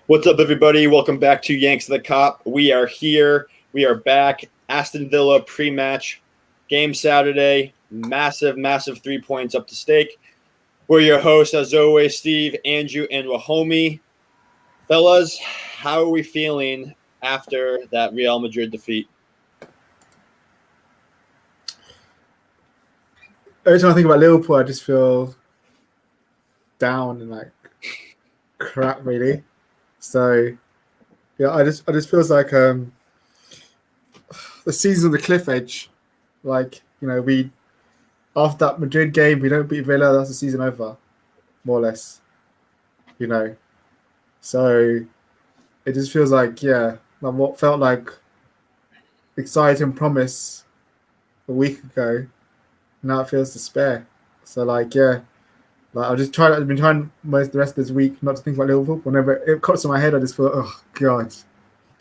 What's up, everybody? Welcome back to Yanks of the Cop. We are here. We are back. Aston Villa pre-match game Saturday. Massive 3 points up to stake. We're your hosts, as always, Steve, Andrew, and Wahomie. Fellas, how are we feeling after that Real Madrid defeat? Every time I think about Liverpool, I just feel down and like crap, really. So, yeah, I just feels like the season's on the cliff edge. Like, we after that Madrid game, we don't beat Villa, that's the season over, more or less. So it just feels like what felt like exciting promise a week ago, now it feels despair. So I've been trying most of the rest of this week not to think about Liverpool. Whenever it cuts in my head, I just feel, oh God.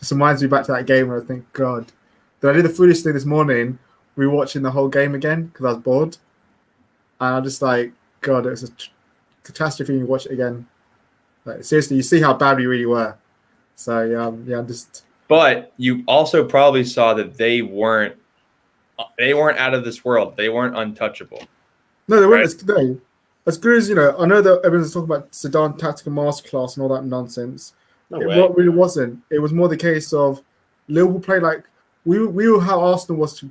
Just reminds me back to that game where I think, God. Then I did the foolish thing this morning, rewatching the whole game again because I was bored. And I'm just like, God, it was a catastrophe when you watch it again. Like, seriously, you see how bad we really were. So I'm just. But you also probably saw that they weren't out of this world. They weren't untouchable. No, they weren't as good as, I know that everyone's talking about Zidane tactical masterclass and all that nonsense. What really wasn't. It was more the case of Liverpool played like we were how Arsenal was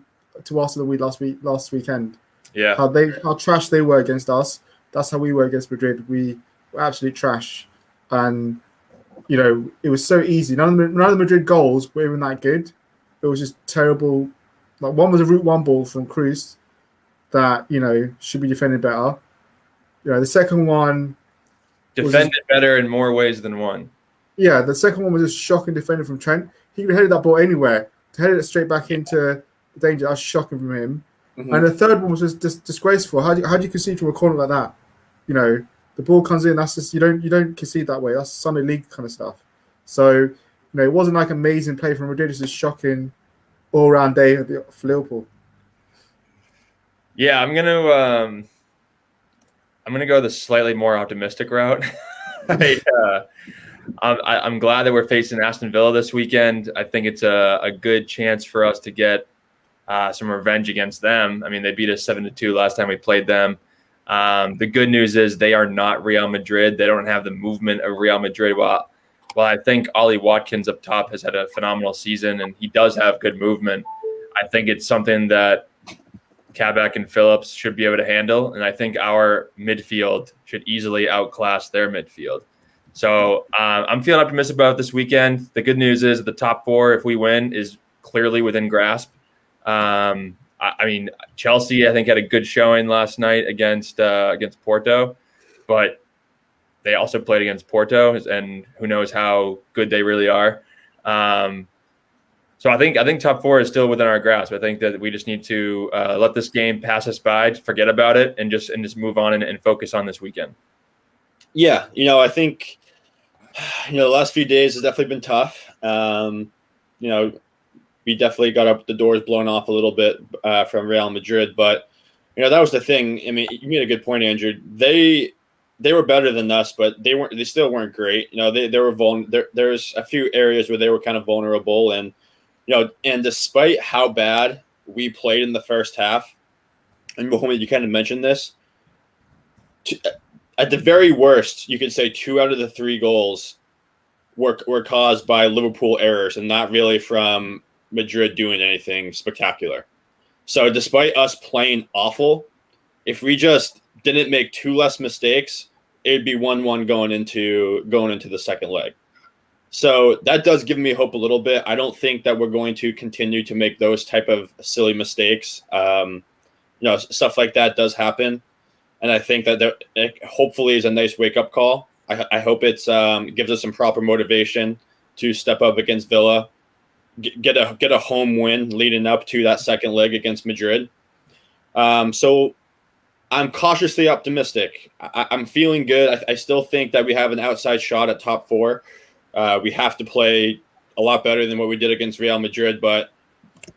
to Arsenal last weekend. Yeah. How trash they were against us. That's how we were against Madrid. We were absolute trash, and it was so easy. None of the Madrid goals were even that good. It was just terrible. Like one was a route one ball from Cruz that should be defended better. The second one defended better in more ways than one. Yeah, the second one was just shocking defending from Trent. He could have headed that ball anywhere. To head it straight back into the danger, that's shocking from him. Mm-hmm. And the third one was just disgraceful. How do you concede from a corner like that? The ball comes in. That's just you don't concede that way. That's Sunday league kind of stuff. So it wasn't like amazing play from Madrid. It's just shocking all round day for Liverpool. Yeah, I'm gonna go the slightly more optimistic route. I'm glad that we're facing Aston Villa this weekend. I think it's a good chance for us to get some revenge against them. I mean, they beat us 7-2 last time we played them. The good news is they are not Real Madrid. They don't have the movement of Real Madrid. Well, I think Ollie Watkins up top has had a phenomenal season, and he does have good movement. I think it's something that Kabak and Phillips should be able to handle, and I think our midfield should easily outclass their midfield. So I'm feeling optimistic about this weekend. The good news is the top four, if we win, is clearly within grasp. I mean, Chelsea, I think, had a good showing last night against Porto, but they also played against Porto, and who knows how good they really are. So I think top four is still within our grasp. I think that we just need to let this game pass us by, forget about it, and just move on and focus on this weekend. Yeah, I think the last few days has definitely been tough. We definitely got the doors blown off a little bit from Real Madrid, but that was the thing. I mean, you made a good point, Andrew. They were better than us, but they still weren't great. They were there's a few areas where they were kind of vulnerable, and and despite how bad we played in the first half, and Mohamed, you kind of mentioned this. At the very worst, you could say 2 out of the 3 goals were caused by Liverpool errors and not really from Madrid doing anything spectacular. So despite us playing awful, if we just didn't make 2 less mistakes, it'd be 1-1 going into the second leg. So that does give me hope a little bit. I don't think that we're going to continue to make those type of silly mistakes. Stuff like that does happen. And I think that it hopefully is a nice wake-up call. I hope it gives us some proper motivation to step up against Villa, get a home win leading up to that second leg against Madrid. So I'm cautiously optimistic. I'm feeling good. I still think that we have an outside shot at top 4. We have to play a lot better than what we did against Real Madrid, but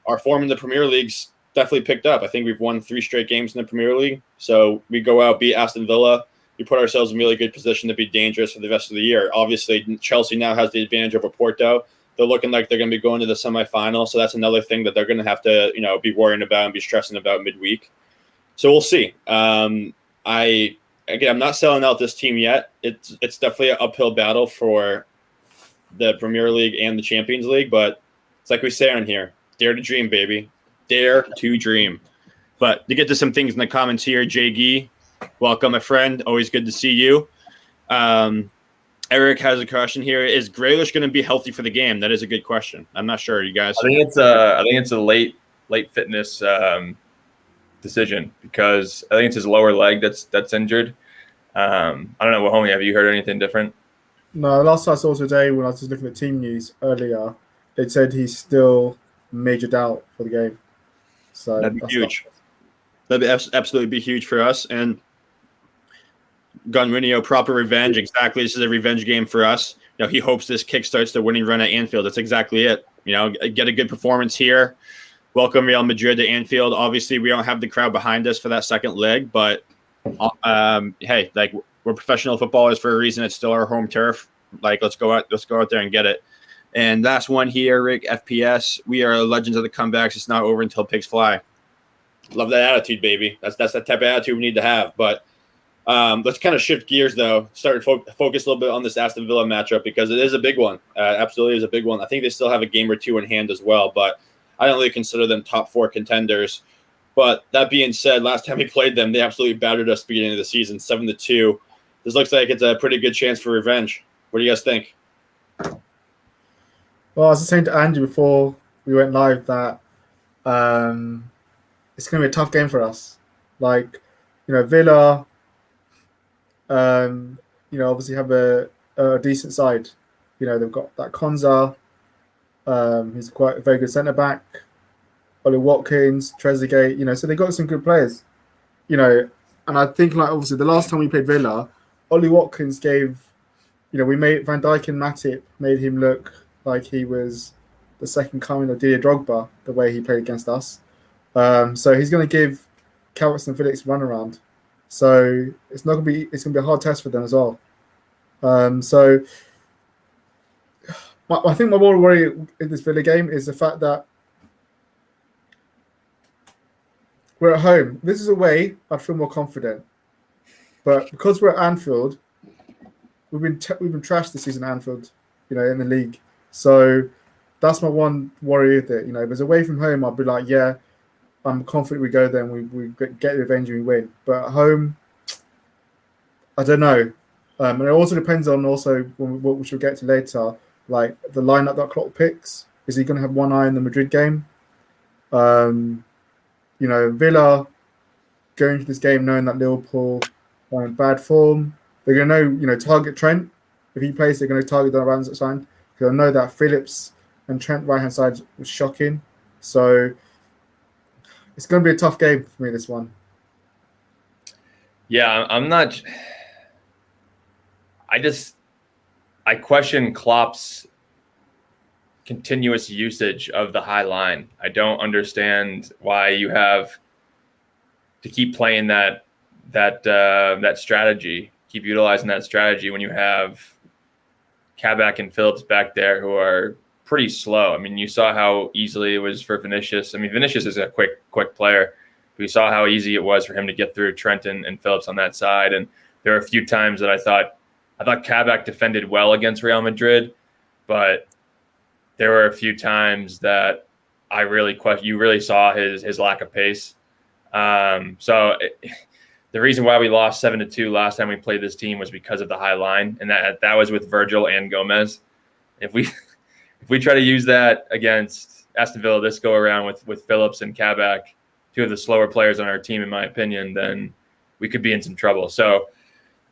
our form in the Premier League's definitely picked up. I think we've won 3 straight games in the Premier League. So we go out, beat Aston Villa, we put ourselves in really good position to be dangerous for the rest of the year. Obviously, Chelsea now has the advantage over Porto. They're looking like they're going to be going to the semifinal, so that's another thing that they're going to have to, be worrying about and be stressing about midweek. So we'll see. I'm not selling out this team yet. It's definitely an uphill battle for the Premier League and the Champions League, but it's like we say on here, dare to dream, baby. Dare to dream. But to get to some things in the comments here, Jay Gee, welcome, my friend. Always good to see you. Eric has a question here. Is Grealish going to be healthy for the game? That is a good question. I'm not sure, you guys. I think it's a late fitness decision because I think it's his lower leg that's injured. I don't know, homie, have you heard anything different? No, the last I saw today when I was just looking at team news earlier, it said he's still majored out for the game. So that'd be huge. That'd be absolutely be huge for us. And Gunrinio, proper revenge. Exactly. This is a revenge game for us. He hopes this kickstarts the winning run at Anfield. That's exactly it. Get a good performance here. Welcome Real Madrid to Anfield. Obviously, we don't have the crowd behind us for that second leg, but hey, like we're professional footballers for a reason. It's still our home turf. Like let's go out there and get it. And last one here, Rick, FPS. We are legends of the comebacks. It's not over until pigs fly. Love that attitude, baby. That's the type of attitude we need to have. But let's kind of shift gears, though. Start to focus a little bit on this Aston Villa matchup because it is a big one. Absolutely is a big one. I think they still have a game or two in hand as well, but I don't really consider them top 4 contenders. But that being said, last time we played them, they absolutely battered us at the beginning of the season, 7-2. This looks like it's a pretty good chance for revenge. What do you guys think? Well, I was saying to Andrew before we went live that it's going to be a tough game for us. Like, Villa, obviously have a decent side. They've got that Konza. He's quite a very good centre back. Ollie Watkins, Trezeguet. So they got some good players. And I think obviously the last time we played Villa, Ollie Watkins gave, we made Van Dijk and Matip made him look like he was the second coming of Didier Drogba, the way he played against us. So he's going to give Calvert and Felix a run around. So it's going to be a hard test for them as well. So I think my more worry in this Villa game is the fact that we're at home. This is away, I'd feel more confident. But because we're at Anfield, we've been trashed this season at Anfield, in the league. So that's my one worry with it. If it's away from home, I'd be like, yeah, I'm confident we go there and we get revenge and we win. But at home, I don't know. And it also depends on what we should get to later, like the lineup that Klopp picks. Is he going to have one eye on the Madrid game? Villa going to this game knowing that Liverpool are in bad form. They're going to target Trent. If he plays, they're going to target the right hand side. Because I know that Phillips and Trent right hand side was shocking. So it's going to be a tough game for me, this one. Yeah, I'm not. I question Klopp's continuous usage of the high line. I don't understand why you have to keep playing that strategy, keep utilizing that strategy when you have Kabak and Phillips back there who are pretty slow. I mean, you saw how easily it was for Vinicius. I mean, Vinicius is a quick player. We saw how easy it was for him to get through Trent and Phillips on that side. And there were a few times that I thought Kabak defended well against Real Madrid, but there were a few times that I really question. You really saw his lack of pace. The reason why we lost 7-2 last time we played this team was because of the high line, and that was with Virgil and Gomez. If we try to use that against Aston Villa this go around with Phillips and Kabak, two of the slower players on our team, in my opinion, then we could be in some trouble. So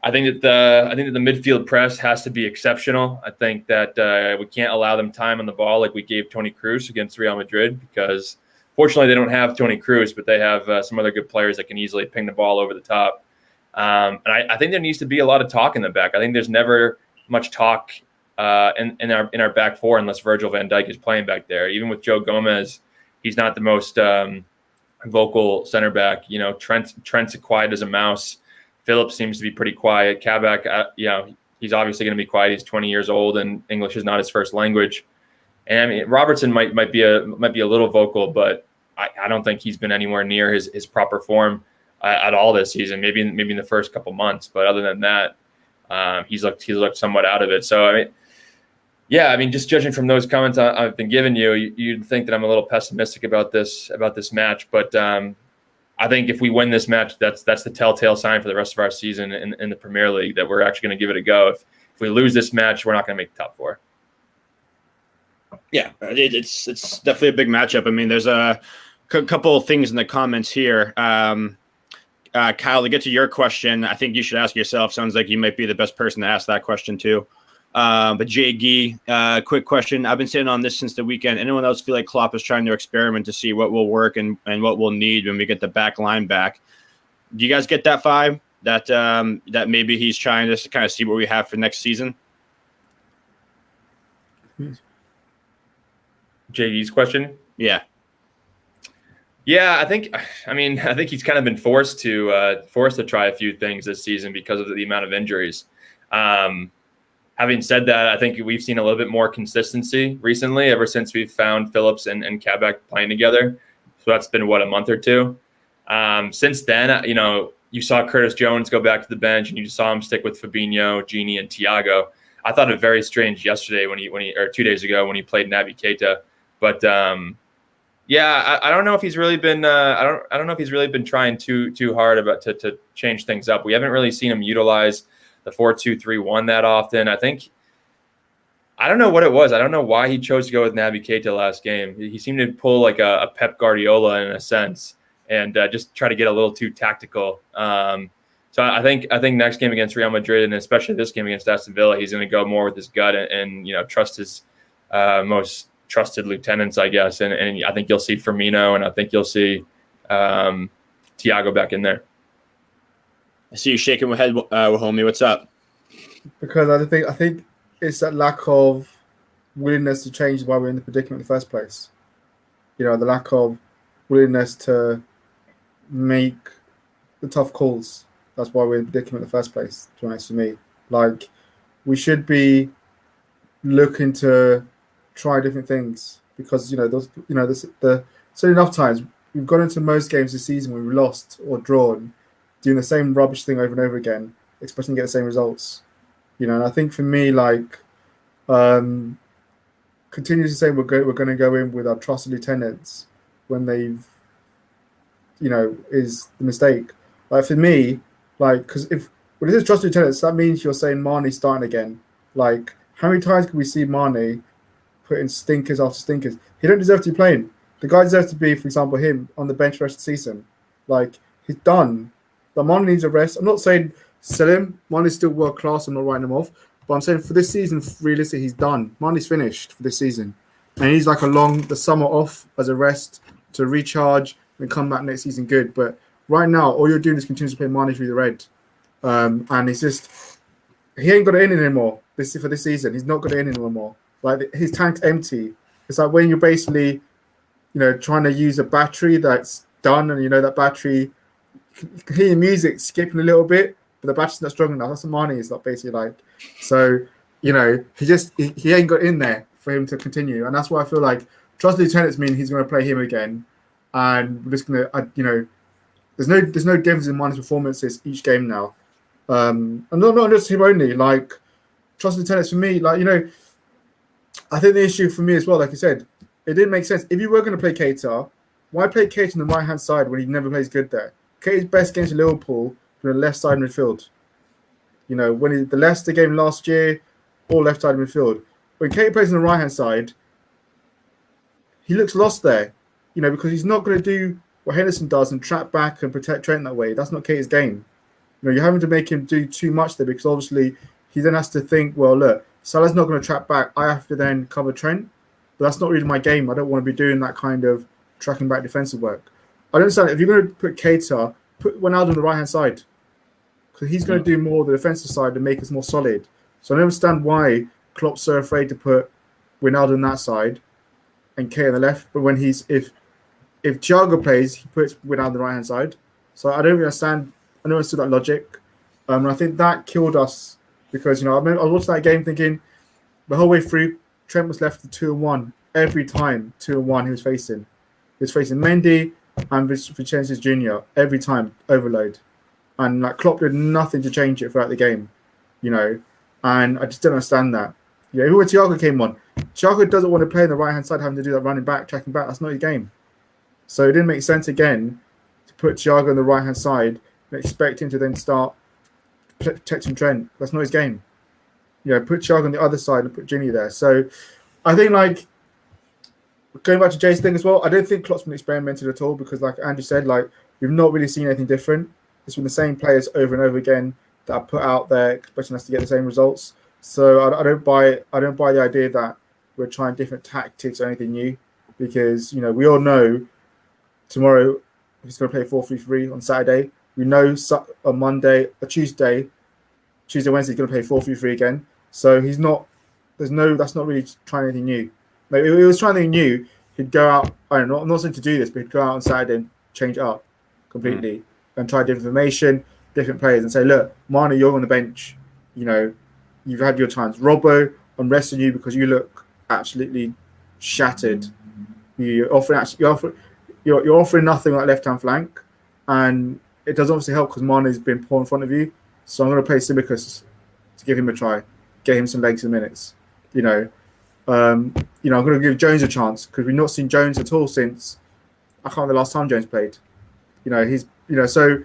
I think that the midfield press has to be exceptional. I think that we can't allow them time on the ball like we gave Toni Kroos against Real Madrid, because fortunately they don't have Toni Kroos, but they have some other good players that can easily ping the ball over the top. And I think there needs to be a lot of talk in the back. I think there's never much talk in our back four unless Virgil van Dijk is playing back there. Even with Joe Gomez, he's not the most vocal center back. Trent's quiet as a mouse. Phillips seems to be pretty quiet. Kabak, he's obviously going to be quiet. He's 20 years old, and English is not his first language. And I mean, Robertson might be a little vocal, but I don't think he's been anywhere near his proper form at all this season. Maybe in the first couple months, but other than that, he's looked somewhat out of it. So I mean, just judging from those comments I've been giving you, you'd think that I'm a little pessimistic about this match. But I think if we win this match, that's the telltale sign for the rest of our season in the Premier League that we're actually going to give it a go. If we lose this match, we're not going to make the top 4. Yeah, it's definitely a big matchup. I mean, there's a couple of things in the comments here. Kyle, to get to your question, I think you should ask yourself. Sounds like you might be the best person to ask that question too. But Jay Gee, quick question. I've been sitting on this since the weekend. Anyone else feel like Klopp is trying to experiment to see what will work and what we'll need when we get the back line back? Do you guys get that vibe that maybe he's trying to kind of see what we have for next season? JD's question? Yeah. Yeah, I think he's kind of been forced to try a few things this season because of the amount of injuries. Having said that, I think we've seen a little bit more consistency recently ever since we've found Phillips and Kabak playing together. So that's been, a month or two. Since then, you saw Curtis Jones go back to the bench and you saw him stick with Fabinho, Gini, and Thiago. I thought it very strange yesterday or 2 days ago when he played Naby Keita. But I don't know if he's really been I don't know if he's really been trying too hard to change things up. We haven't really seen him utilize the 4-2-3-1 that often. I don't know what it was. I don't know why he chose to go with Naby Keita last game. He seemed to pull like a Pep Guardiola in a sense and just try to get a little too tactical. So I think next game against Real Madrid and especially this game against Aston Villa, he's going to go more with his gut and trust his most trusted lieutenants, I guess. And I think you'll see Firmino and I think you'll see Thiago back in there. I see you shaking your head, homie. What's up? Because I think it's that lack of willingness to change why we're in the predicament in the first place. The lack of willingness to make the tough calls. That's why we're in the predicament in the first place, to be honest with me. Like, we should be looking to try different things because, so enough times we've gone into most games this season where we've lost or drawn, doing the same rubbish thing over and over again, expecting to get the same results. And I think for me, continue to say we're going to go in with our trusted lieutenants when they've, is the mistake. Like for me, because if when it is trusted lieutenants, that means you're saying Mane's starting again. Like, how many times can we see Mane putting stinkers after stinkers? He don't deserve to be playing. The guy deserves to be, for example, him on the bench for the rest of the season. Like, he's done. But Mane needs a rest. I'm not saying sell him. Mane's still world class. I'm not writing him off. But I'm saying for this season, realistically, he's done. Mane's finished for this season. And he's like the summer off as a rest to recharge and come back next season good. But right now, all you're doing is continue to play Mane through the red. And it's just, he ain't got it in anymore for this season. He's not got it in anymore. Like, his tank's empty. It's like when you're basically, trying to use a battery that's done and that battery, you can hear your music skipping a little bit, but the battery's not strong enough. That's what Mane is basically like. So, he ain't got in there for him to continue. And that's why I feel like trust lieutenants mean he's going to play him again. And we're just going to, there's no difference in Mane's performances each game now. And not just him only, trust lieutenants for me, I think the issue for me as well, like you said, it didn't make sense. If you were going to play Keita, why play Keita on the right-hand side when he never plays good there? Keita's best games at Liverpool from the left side midfield. When the Leicester game last year, all left side midfield. When Keita plays on the right-hand side, he looks lost there, because he's not going to do what Henderson does and trap back and protect Trent that way. That's not Keita's game. You're having to make him do too much there because obviously he then has to think, well, look, Salah's not going to trap back. I have to then cover Trent. But that's not really my game. I don't want to be doing that kind of tracking back defensive work. I don't understand. If you're going to put Keita, put Ronaldo on the right-hand side. Because he's going to do more of the defensive side and make us more solid. So I don't understand why Klopp's so afraid to put Ronaldo on that side and Keita on the left. But when if Thiago plays, he puts Ronaldo on the right-hand side. So I don't really understand. I don't understand that logic. And I think that killed us because, I remember I watched that game thinking the whole way through, Trent was left to 2-1 every time. 2-1 he was facing. He was facing Mendy and Vincenzo Jr. every time, overload. And like Klopp did nothing to change it throughout the game, and I just don't understand that. Who when Thiago came on, Thiago doesn't want to play on the right hand side, having to do that running back, tracking back. That's not his game. So it didn't make sense again to put Thiago on the right hand side and expect him to then start protecting Trent. That's not his game. Put Thiago on the other side and put Ginny there. So I think like going back to Jay's thing as well, I don't think Klopp's been experimented at all because like Andrew said, like we've not really seen anything different. It's been the same players over and over again that are put out there expecting us to get the same results. So I don't buy the idea that we're trying different tactics or anything new because we all know tomorrow he's going to play 4-3-3 on Saturday. We know on Monday, or Tuesday, Wednesday he's going to play 4-3-3 again. So he's not. That's not really trying anything new. Like, if he was trying anything new, he'd go out. I don't know. I'm not saying to do this, but he'd go out on Saturday and change it up completely and try different formation, different players, and say, "Look, Mane, you're on the bench. You've had your times. Robbo, I'm resting you because you look absolutely shattered. You're offering nothing on that left hand flank, and it does obviously help because Mane's been poor in front of you. So I'm going to play Simicus to give him a try, get him some legs and minutes. I'm going to give Jones a chance because we've not seen Jones at all since I can't remember the last time Jones played. So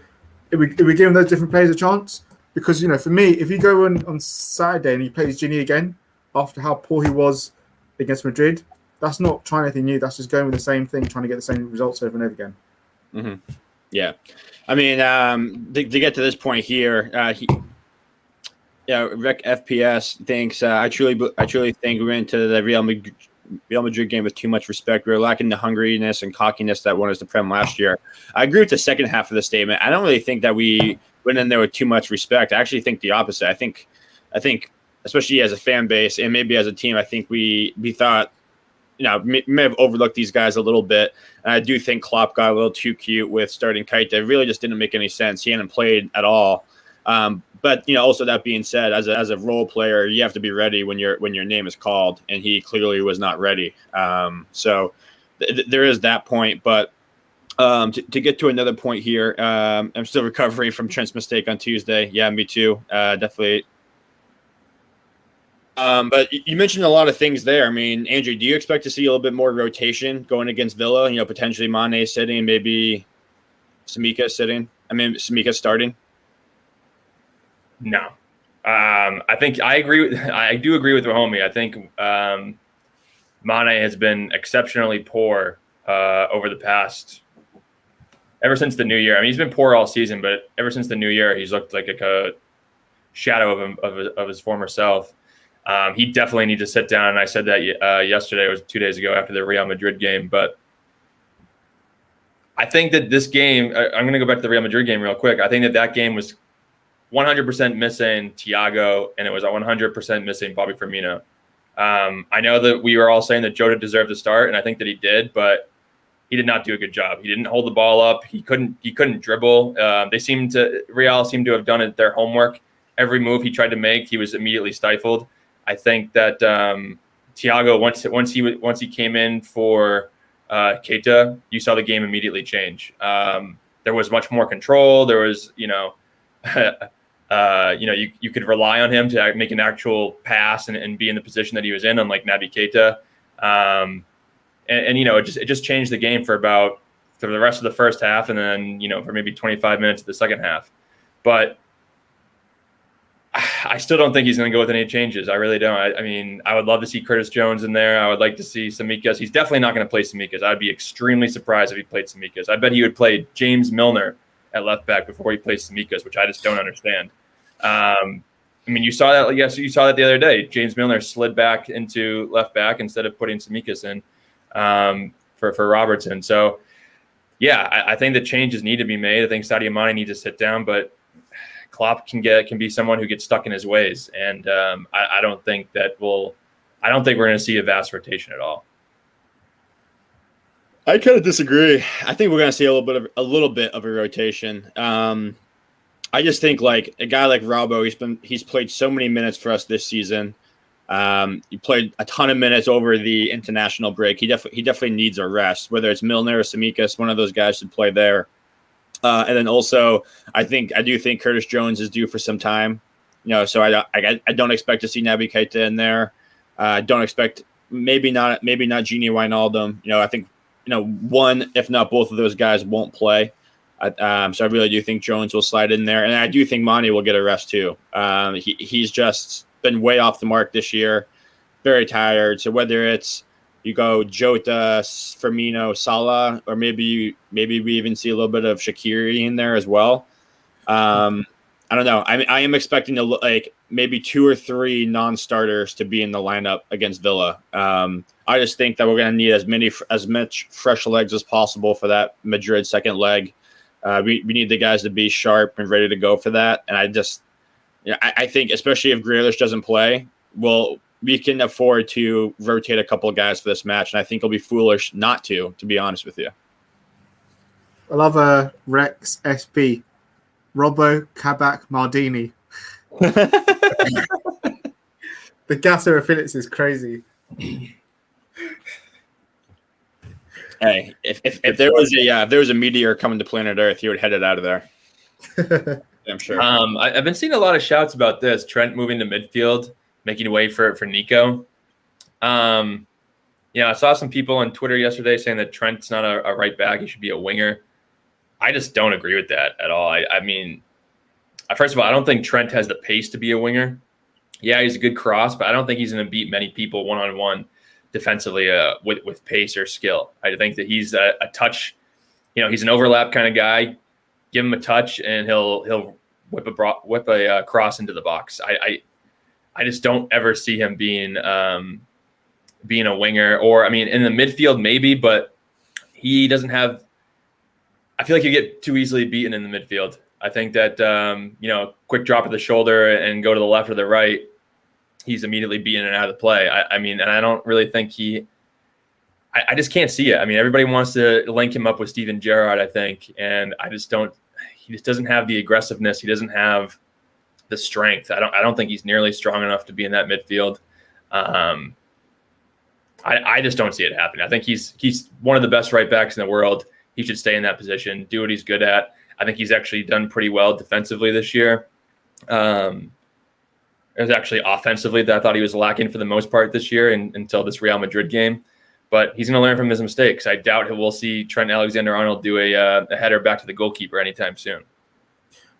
if we give him those different players a chance, because for me, if you go on Saturday and he plays Ginny again after how poor he was against Madrid, that's not trying anything new. That's just going with the same thing, trying to get the same results over and over again. Mm-hmm. Yeah, I mean, to get to this point here, Rec FPS thinks I truly think we went into the Real Madrid game with too much respect. We were lacking the hungriness and cockiness that won us the Prem last year. I agree with the second half of the statement. I don't really think that we went in there with too much respect. I actually think the opposite. I think, especially as a fan base and maybe as a team, I think we thought, may have overlooked these guys a little bit. And I do think Klopp got a little too cute with starting Keita. It really just didn't make any sense. He hadn't played at all. But also that being said, as a role player, you have to be ready when your name is called, and he clearly was not ready. So there is that point. But to get to another point here, I'm still recovering from Trent's mistake on Tuesday. Yeah, me too. Definitely. But you mentioned a lot of things there. I mean, Andrew, do you expect to see a little bit more rotation going against Villa? Potentially Mane sitting, maybe Samika sitting. Samika starting. No, I think I agree. I do agree with Rahomi. I think Mane has been exceptionally poor over the past, ever since the new year. I mean, he's been poor all season, but ever since the new year, he's looked like a shadow of his former self. He definitely needs to sit down. And I said that yesterday, it was 2 days ago after the Real Madrid game. But I think that this game, I'm going to go back to the Real Madrid game real quick. I think that game was 100% missing Thiago, and it was 100% missing Bobby Firmino. I know that we were all saying that Jota deserved to start, and I think that he did, but he did not do a good job. He didn't hold the ball up. He couldn't dribble. Real seemed to have done their homework. Every move he tried to make, he was immediately stifled. I think that Thiago, once he came in for Keita, you saw the game immediately change. There was much more control. There was, you could rely on him to make an actual pass and be in the position that he was in, unlike Naby Keita. It just changed the game for the rest of the first half, and then for maybe 25 minutes of the second half. But I still don't think he's going to go with any changes. I really don't. I mean, I would love to see Curtis Jones in there. I would like to see Tsimikas. He's definitely not going to play Tsimikas. I'd be extremely surprised if he played Tsimikas. I bet he would play James Milner at left back before he plays Tsimikas, which I just don't understand. You saw that. Yes, you saw that the other day. James Milner slid back into left back instead of putting Tsimikas in for Robertson. So, yeah, I think the changes need to be made. I think Sadio Mane needs to sit down, but Klopp can be someone who gets stuck in his ways, and I don't think we're going to see a vast rotation at all. I kind of disagree. I think we're going to see a little bit of a rotation. I just think like a guy like Robbo, he's played so many minutes for us this season. He played a ton of minutes over the international break. He definitely needs a rest. Whether it's Milner or Tsimikas, one of those guys should play there. And then also, I do think Curtis Jones is due for some time. So I don't expect to see Naby Keita in there. Don't expect maybe not Gini Wijnaldum. I think one if not both of those guys won't play. So I really do think Jones will slide in there, and I do think Monty will get a rest too. He's just been way off the mark this year, very tired. So whether it's you go Jota, Firmino, Salah, or maybe we even see a little bit of Shaqiri in there as well. I don't know. I am expecting like maybe 2 or 3 non-starters to be in the lineup against Villa. I just think that we're going to need as much fresh legs as possible for that Madrid second leg. We need the guys to be sharp and ready to go for that. And I think especially if Grealish doesn't play, we can afford to rotate a couple of guys for this match, and I think it'll be foolish not to be honest with you. I love Rex SB. Robbo, Kabak, Maldini. The Gasser affiliates is crazy. Hey, if there was a meteor coming to planet Earth, you would head it out of there. I'm sure. I've been seeing a lot of shouts about this. Trent moving to midfield, making way for Nico. I saw some people on Twitter yesterday saying that Trent's not a right back; he should be a winger. I just don't agree with that at all. I mean, first of all, I don't think Trent has the pace to be a winger. Yeah, he's a good cross, but I don't think he's going to beat many people one-on-one defensively with pace or skill. I think that he's a touch. He's an overlap kind of guy. Give him a touch, and he'll whip a cross into the box. I just don't ever see him being a winger, or in the midfield maybe, but he doesn't have. I feel like you get too easily beaten in the midfield. I think that, quick drop of the shoulder and go to the left or the right, he's immediately beaten and out of the play. And I don't really think I just can't see it. Everybody wants to link him up with Steven Gerrard, I think. And he just doesn't have the aggressiveness. He doesn't have the strength. I don't think he's nearly strong enough to be in that midfield. I just don't see it happening. I think he's one of the best right backs in the world. He should stay in that position, do what he's good at. I think he's actually done pretty well defensively this year. It was actually offensively that I thought he was lacking for the most part this year until this Real Madrid game. But he's going to learn from his mistakes. I doubt we'll see Trent Alexander-Arnold do a header back to the goalkeeper anytime soon.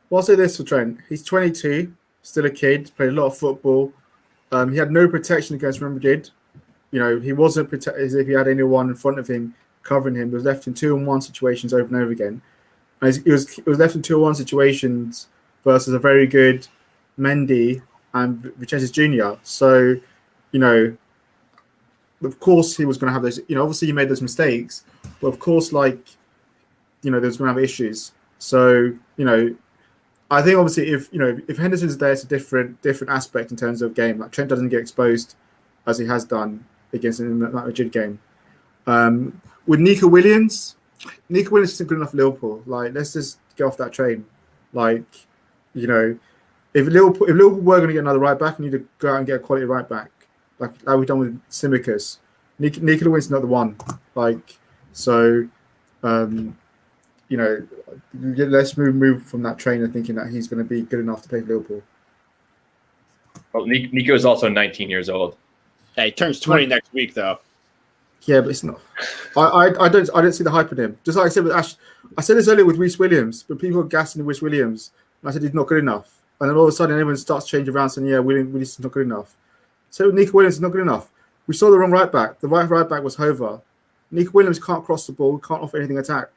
Well, I'll say this for Trent. He's 22, still a kid, played a lot of football. He had no protection against Real Madrid. He wasn't protected as if he had anyone in front of him covering him. He was left in 2-on-1 situations over and over again. And he was left in 2-on-1 situations versus a very good Mendy and Vinicius Jr. So, of course he was going to have those. Obviously he made those mistakes, but of course, there was going to have issues. So, I think obviously if Henderson's there, it's a different aspect in terms of game. Like Trent doesn't get exposed as he has done against in that Madrid game. With Nico Williams isn't good enough for Liverpool. Let's just get off that train. If Liverpool were going to get another right back, we need to go out and get a quality right back, like we've done with Tsimikas. Nico Williams is not the one. Let's move from that train of thinking that he's going to be good enough to play for Liverpool. Well, Nico is also 19 years old. Hey, he turns 20 next week, though. Yeah, but it's not. I don't see the hype in him. Just like I said with Ash, I said this earlier with Reece Williams, but people are gassing Reece Williams, and I said he's not good enough. And then all of a sudden, everyone starts changing around saying, "Yeah, Williams is not good enough." So Nico Williams is not good enough. We saw the wrong right back. The right back was Hover. Nico Williams can't cross the ball, can't offer anything attack,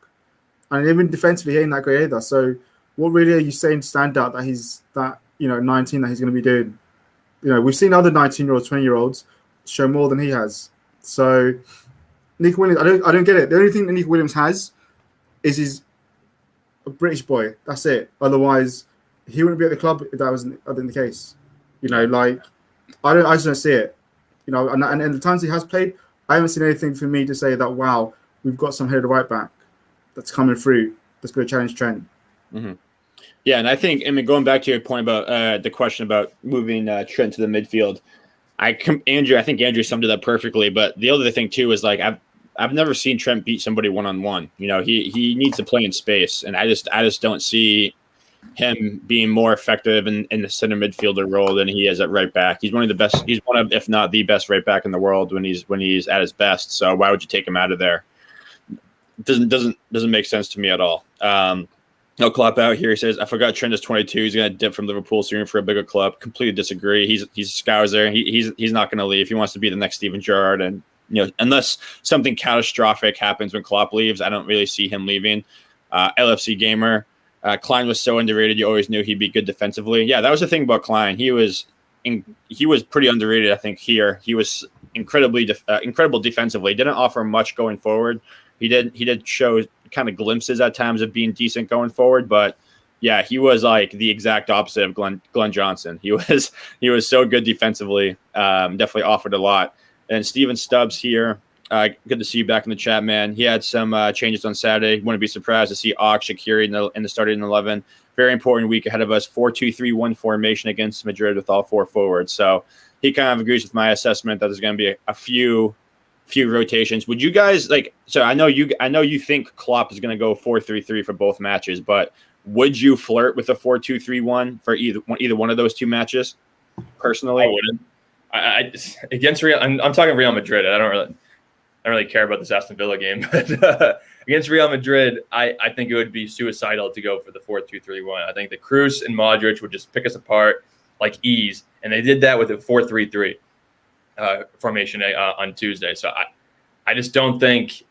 and even defensively, he ain't that great either. So, what really are you saying to stand out that he's 19 that he's going to be doing? We've seen other 19-year-olds, 20-year-olds show more than he has. So, Nico Williams, I don't get it. The only thing that Nico Williams has is he's a British boy. That's it. Otherwise, he wouldn't be at the club if that wasn't the case. I just don't see it. And the times he has played, I haven't seen anything for me to say that wow, we've got some head of right back that's coming through that's going to challenge Trent. Mm-hmm. Yeah, and I think, going back to your point about the question about moving Trent to the midfield, Andrew, I think Andrew summed it up perfectly. But the other thing too is like I've never seen Trent beat somebody one-on-one. He needs to play in space, and I just don't see him being more effective in the center midfielder role than he is at right back. He's one of the best. He's one of, if not the best, right back in the world when he's at his best. So why would you take him out of there? Doesn't make sense to me at all. No, Klopp out here says, I forgot Trent is 22. He's going to dip from Liverpool soon for a bigger club. Completely disagree. He's a Scouser. He's not going to leave. He wants to be the next Steven Gerrard. And, unless something catastrophic happens when Klopp leaves, I don't really see him leaving. LFC Gamer, Klein was so underrated. You always knew he'd be good defensively. Yeah, that was the thing about Klein. He was pretty underrated, I think, here. He was incredible defensively. Didn't offer much going forward. He did show kind of glimpses at times of being decent going forward, but yeah, he was like the exact opposite of Glenn Johnson. He was so good defensively. Definitely offered a lot. And Steven Stubbs here, good to see you back in the chat, man. He had some changes on Saturday. Wouldn't be surprised to see Ox Shaqiri in the starting 11. Very important week ahead of us. 4-2-3-1 formation against Madrid with all four forwards. So he kind of agrees with my assessment that there's going to be a few rotations. Would you guys like? So I know you think Klopp is going to go 4-3-3 for both matches, but would you flirt with a 4-2-3-1 for either one of those two matches? Personally, I wouldn't. I against Real. I'm talking Real Madrid. I don't really care about this Aston Villa game, but against Real Madrid, I think it would be suicidal to go for the 4-2-3-1. I think the Kroos and Modric would just pick us apart like ease, and they did that with a 4-3-3. Formation on Tuesday. So I just don't think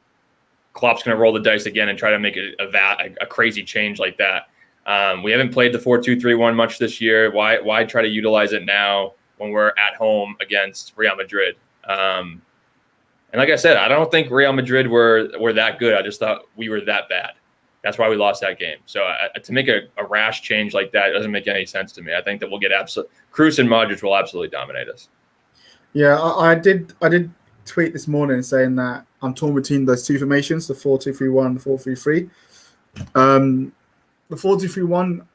Klopp's going to roll the dice again and try to make a crazy change like that. We haven't played the 4-2-3-1 much this year. Why try to utilize it now when we're at home against Real Madrid? And like I said, I don't think Real Madrid were that good. I just thought we were that bad. That's why we lost that game. So to make a rash change like that doesn't make any sense to me. I think that we'll get Kroos and Modric will absolutely dominate us. Yeah, I did tweet this morning saying that I'm torn between those two formations, the 4-2-3-1, the 4-3-3. The 4-2-3-1,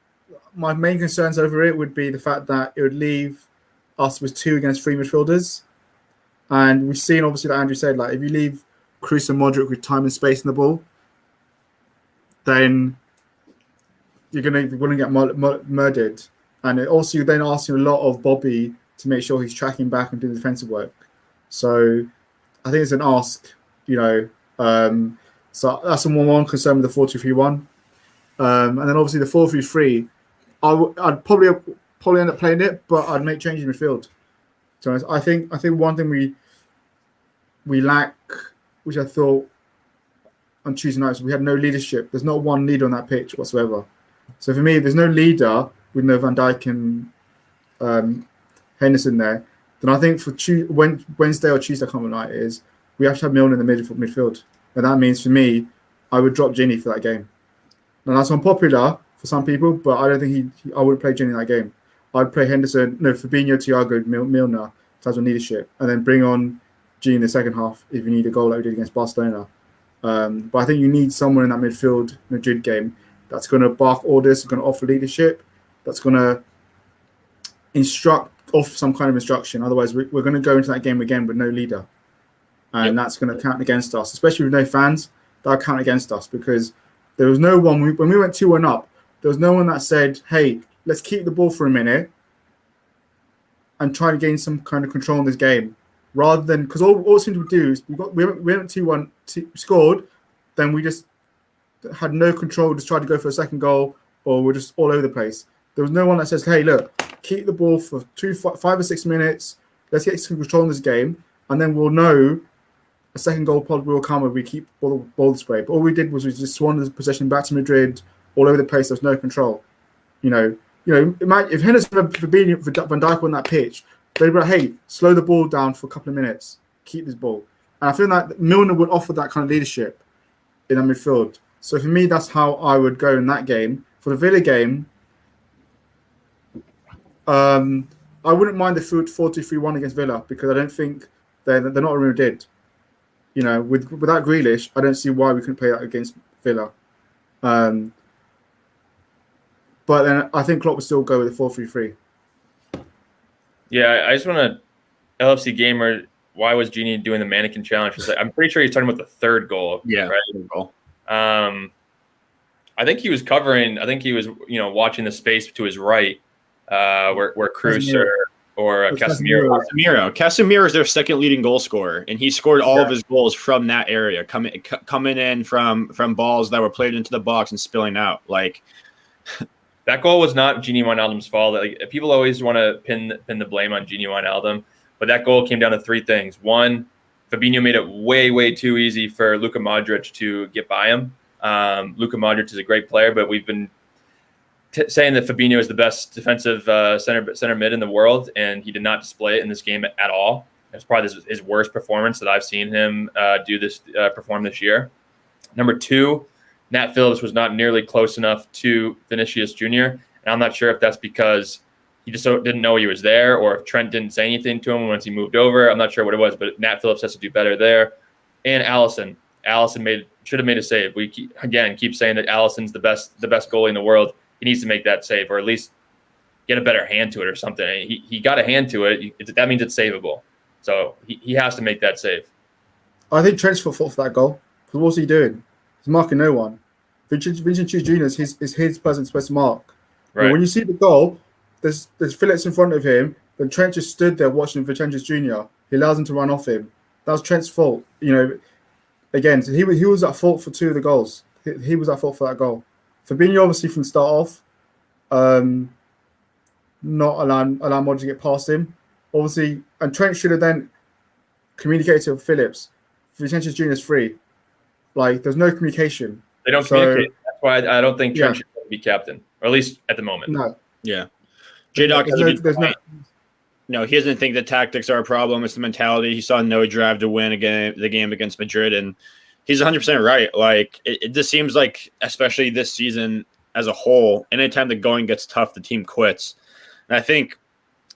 my main concerns over it would be the fact that it would leave us with two against three midfielders. And we've seen, obviously, like Andrew said, like if you leave Kroos and Modric with time and space in the ball, then you're going to get murdered. And it also then asks you a lot of Bobby to make sure he's tracking back and doing defensive work. So I think it's an ask, so that's one concern with the 4-2-3-1. And then obviously the 4-3-3, I'd probably end up playing it, but I'd make changes in midfield. So I think one thing we lack, which I thought on Tuesday nights, we had no leadership. There's not one leader on that pitch whatsoever. So for me, if there's no leader with no Van Dijk and Henderson there, then I think for Wednesday or Tuesday, I can't remember what night it is, we have to have Milner in the midfield. And that means for me, I would drop Gini for that game. Now that's unpopular for some people, but I don't think I wouldn't play Gini in that game. I'd play Fabinho, Thiago, Milner in terms of leadership, and then bring on Gini in the second half if you need a goal like we did against Barcelona. But I think you need someone in that midfield Madrid game that's going to bark orders, going to offer leadership, that's going to off some kind of instruction. Otherwise, we're going to go into that game again with no leader. And that's going to count against us, especially with no fans. That'll count against us because there was no one, when we went 2-1 up, there was no one that said, hey, let's keep the ball for a minute and try to gain some kind of control in this game. Rather than, because all it seemed to do is we went 2-1, scored, then we just had no control, just tried to go for a second goal, or we're just all over the place. There was no one that says, hey, look, keep the ball for 5 or 6 minutes. Let's get some control in this game. And then we'll know a second goal probably will come if we keep ball this way. But all we did was we just swung the possession back to Madrid, all over the place. There was no control. If Henderson for being Van Dijk on that pitch, they'd be like, hey, slow the ball down for a couple of minutes. Keep this ball. And I feel like Milner would offer that kind of leadership in that midfield. So for me, that's how I would go in that game. For the Villa game, I wouldn't mind the 4-2-3-1 against Villa because I don't think they're not a Real Madrid. Without Grealish, I don't see why we couldn't play that against Villa. But then I think Klopp would still go with the 4-3-3. Yeah, I just want to LFC Gamer. Why was Genie doing the mannequin challenge? I'm pretty sure he's talking about the third goal. Yeah, right. third goal. I think he was covering. I think he was, watching the space to his right, where Cruz or Casemiro. Casemiro is their second leading goal scorer, and he scored all of his goals from that area, coming in from balls that were played into the box and spilling out. Like that goal was not Genie Wijnaldum's fault. Like, people always want to pin the blame on Genie Wijnaldum, but that goal came down to three things. One, Fabinho made it way too easy for Luka Modric to get by him. Luka Modric is a great player, but we've been saying that Fabinho is the best defensive center mid in the world, and he did not display it in this game at all. It's probably his worst performance that I've seen him perform this year. Number two, Nat Phillips was not nearly close enough to Vinicius Jr., and I'm not sure if that's because he just didn't know he was there, or if Trent didn't say anything to him once he moved over. I'm not sure what it was, but Nat Phillips has to do better there. And Allison should have made a save. We keep saying that Allison's the best goalie in the world. He needs to make that save, or at least get a better hand to it or something. He got a hand to it. That means it's savable. So he has to make that save. I think Trent's fault for that goal. Because what's he doing? He's marking no one. Vincent Jr. is his person supposed to mark. Right. But when you see the goal, there's Phillips in front of him, but Trent just stood there watching Vinicius Jr. He allows him to run off him. That was Trent's fault. Again, so he was at fault for two of the goals. He was at fault for that goal. Fabinho, obviously, from the start off, not allowing Modric to get past him. Obviously, and Trent should have then communicated with Phillips. Vinicius Jr. is free. Like, there's no communication. They don't communicate. That's why I don't think Trent should be captain, or at least at the moment. No. Yeah. J-Doc, he doesn't think the tactics are a problem. It's the mentality. He saw no drive to win the game against Madrid, and he's 100% right. Like, it just seems like, especially this season as a whole, anytime the going gets tough, the team quits. And I think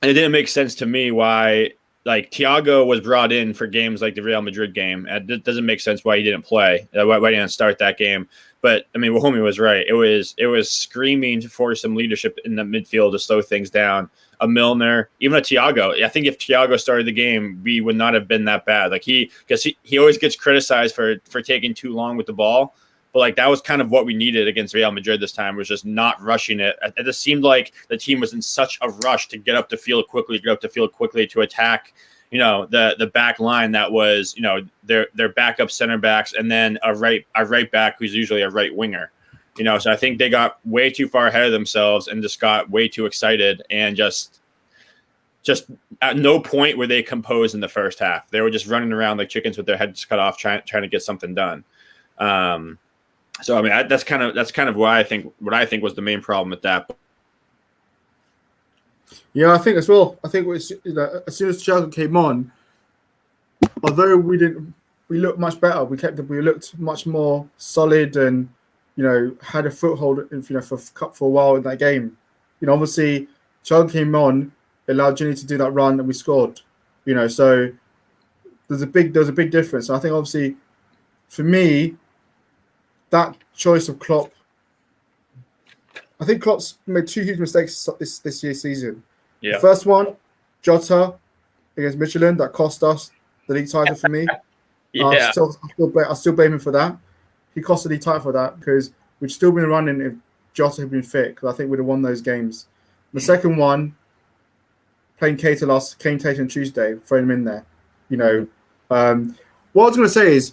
it didn't make sense to me why, like, Thiago was brought in for games like the Real Madrid game. It doesn't make sense why he didn't play, why he didn't start that game. But, I mean, Wahome was right. It was screaming for some leadership in the midfield to slow things down. A Milner, even a Thiago. I think if Thiago started the game, we would not have been that bad. Like, because he always gets criticized for taking too long with the ball. But, like, that was kind of what we needed against Real Madrid this time, was just not rushing it. It just seemed like the team was in such a rush to get up the field quickly, to attack, the back line that was, their backup center backs, and then a right back who's usually a right winger. So I think they got way too far ahead of themselves and just got way too excited, and just at no point were they composed in the first half. They were just running around like chickens with their heads cut off, trying to get something done. So I mean, that's kind of what I think was the main problem with that. Yeah, I think as well. I think as soon as Thiago came on, although we looked much better. We looked much more solid and, had a foothold, for a while in that game. Obviously, Thiago came on, allowed Ginny to do that run, and we scored. So there's a big difference. I think obviously, for me, that choice of Klopp, I think Klopp's made two huge mistakes this year's season. Yeah. The first one, Jota against Michelin, that cost us the league title for me. Yeah. I still blame him for that. He cost the league title for that, because we'd still been running if Jota had been fit, because I think we'd have won those games. The second one, playing Keita on Tuesday, throwing him in there. What I was going to say is,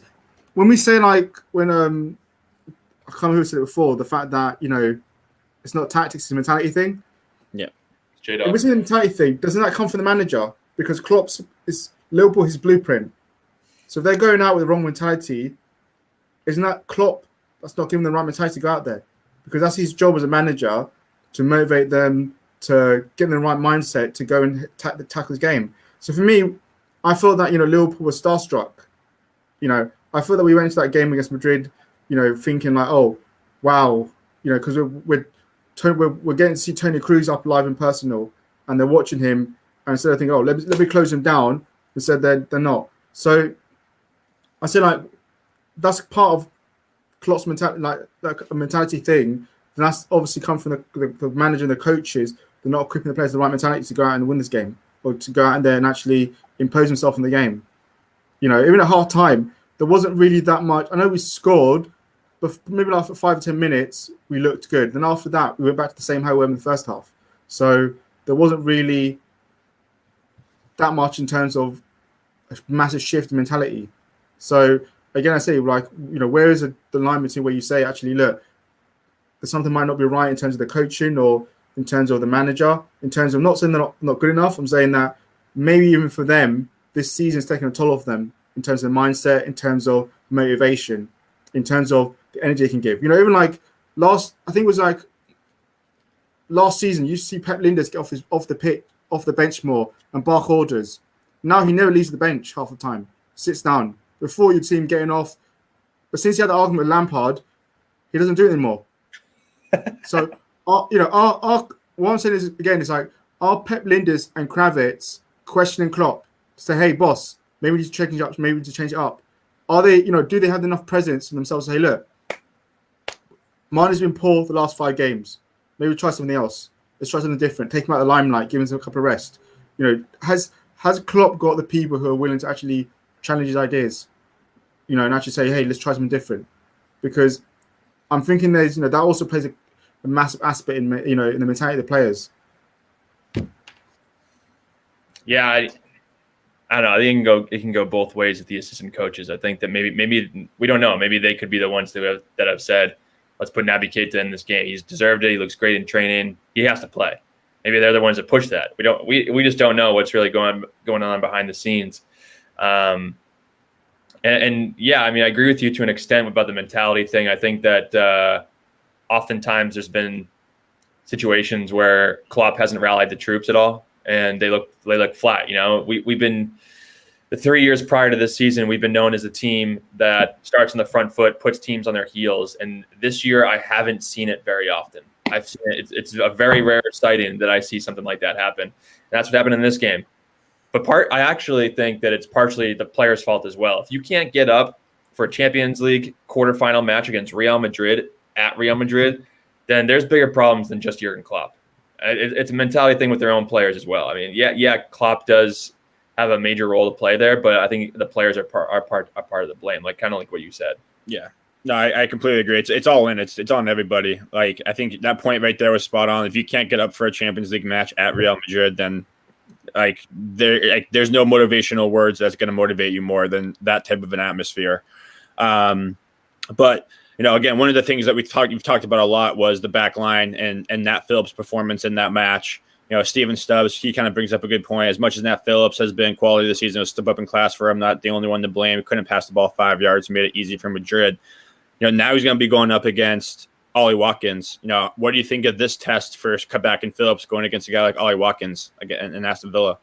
when we say, like, when I can't remember who said it before, the fact that it's not tactics, it's a mentality thing. Yeah, if it's a mentality thing, doesn't that come from the manager? Because Klopp's is Liverpool, his blueprint. So if they're going out with the wrong mentality, isn't that Klopp that's not giving them the right mentality to go out there? Because that's his job as a manager, to motivate them, to get them the right mindset to go and tackle this game. So for me, I felt that Liverpool was starstruck. I feel that we went into that game against Madrid, thinking like, oh, wow, because we're getting to see Toni Kroos up live and personal, and they're watching him, and instead of thinking, oh, let me close him down, instead they're not. So I say, like, that's part of Klopp's mentality, like a mentality thing then that's obviously come from the manager and the coaches. They're not equipping the players with the right mentality to go out and win this game, or to go out there and actually impose himself in the game. Even at half time, there wasn't really that much. I know we scored, but maybe after 5 or 10 minutes, we looked good. Then after that, we went back to the same how we were in the first half. So there wasn't really that much in terms of a massive shift in mentality. So again, I say, where is the line between where you say, actually, look, there's something might not be right in terms of the coaching or in terms of the manager, in terms of not saying they're not good enough. I'm saying that maybe even for them, this season's taken a toll off them in terms of mindset, in terms of motivation, in terms of the energy they can give. Even last season, you see Pep Linders get off the bench more and bark orders. Now he never leaves the bench half the time, sits down. Before you'd see him getting off, but since he had the argument with Lampard, he doesn't do it anymore. So, what I'm saying is, again, it's are Pep Linders and Kravitz questioning Klopp to say, hey, boss, maybe we need to change it up, maybe we need to change it up? Are they, do they have enough presence in themselves to say, look, mine has been poor for the last 5 games. Maybe try something else. Let's try something different. Take him out of the limelight, give him a couple of rest. Has Klopp got the people who are willing to actually challenge his ideas, and actually say, hey, let's try something different? Because I'm thinking there's, that also plays a massive aspect in, in the mentality of the players. Yeah, I don't know. I think it can go both ways with the assistant coaches. I think that maybe we don't know. Maybe they could be the ones that have said, let's put Naby Keita in this game. He's deserved it. He looks great in training. He has to play. Maybe they're the ones that push that. We just don't know what's really going on behind the scenes. And yeah, I agree with you to an extent about the mentality thing. I think that oftentimes there's been situations where Klopp hasn't rallied the troops at all, and they look flat. We've been, the 3 years prior to this season, we've been known as a team that starts on the front foot, puts teams on their heels, and this year I haven't seen it very often. I've seen it. It's a very rare sighting that I see something like that happen. And that's what happened in this game. But I actually think that it's partially the players' fault as well. If you can't get up for a Champions League quarterfinal match against Real Madrid at Real Madrid, then there's bigger problems than just Jurgen Klopp. It's a mentality thing with their own players as well. Yeah, Klopp does have a major role to play there, but I think the players are part of the blame, kind of like what you said. Yeah. No, I completely agree. It's all in. It's on everybody. I think that point right there was spot on. If you can't get up for a Champions League match at Real Madrid, then there's no motivational words that's going to motivate you more than that type of an atmosphere. But again, one of the things that you've talked about a lot was the back line and Nat Phillips' performance in that match. Steven Stubbs, he kind of brings up a good point. As much as Nat Phillips has been quality this season, it was step up in class for him. Not the only one to blame. He couldn't pass the ball 5 yards, made it easy for Madrid. Now he's going to be going up against Ollie Watkins. What do you think of this test for Kabak and Phillips going against a guy like Ollie Watkins again in Aston Villa?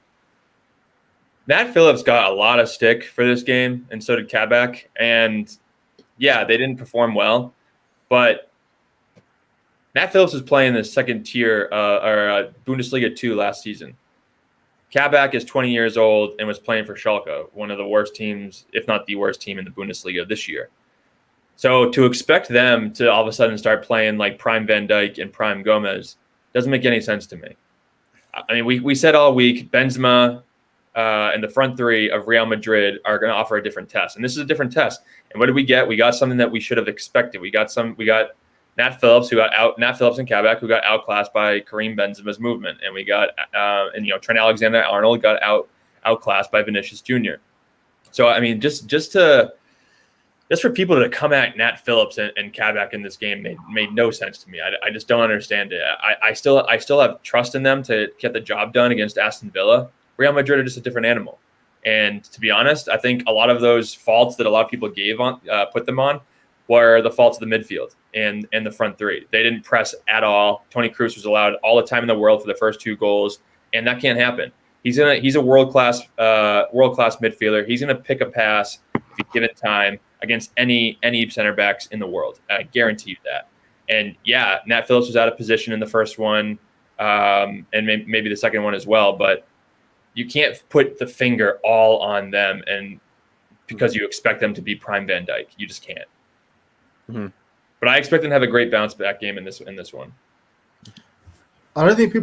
Nat Phillips got a lot of stick for this game, and so did Kabak. And yeah, they didn't perform well, but Nat Phillips was playing the second tier or Bundesliga 2 last season. Kabak is 20 years old and was playing for Schalke, one of the worst teams, if not the worst team in the Bundesliga this year. So to expect them to all of a sudden start playing like prime Van Dijk and prime Gomez doesn't make any sense to me. We said all week Benzema and the front three of Real Madrid are going to offer a different test, and this is a different test. And what did we get? We got something that we should have expected. We got Nat Phillips and Kabak, who got outclassed by Karim Benzema's movement, and we got Trent Alexander-Arnold got outclassed by Vinicius Jr. So just for people to come at Nat Phillips and Kabak in this game made no sense to me. I just don't understand it. I still have trust in them to get the job done against Aston Villa. Real Madrid are just a different animal, and to be honest, I think a lot of those faults that a lot of people put them on were the faults of the midfield and the front three. They didn't press at all. Toni Kroos was allowed all the time in the world for the first 2 goals, and that can't happen. He's a world-class midfielder. He's going to pick a pass if he's given time against any center backs in the world. I guarantee you that. And yeah, Nat Phillips was out of position in the first one, and maybe the second one as well. But you can't put the finger all on them, and because you expect them to be prime Van Dijk, you just can't. Mm-hmm. But I expect them to have a great bounce back game in this one. I don't think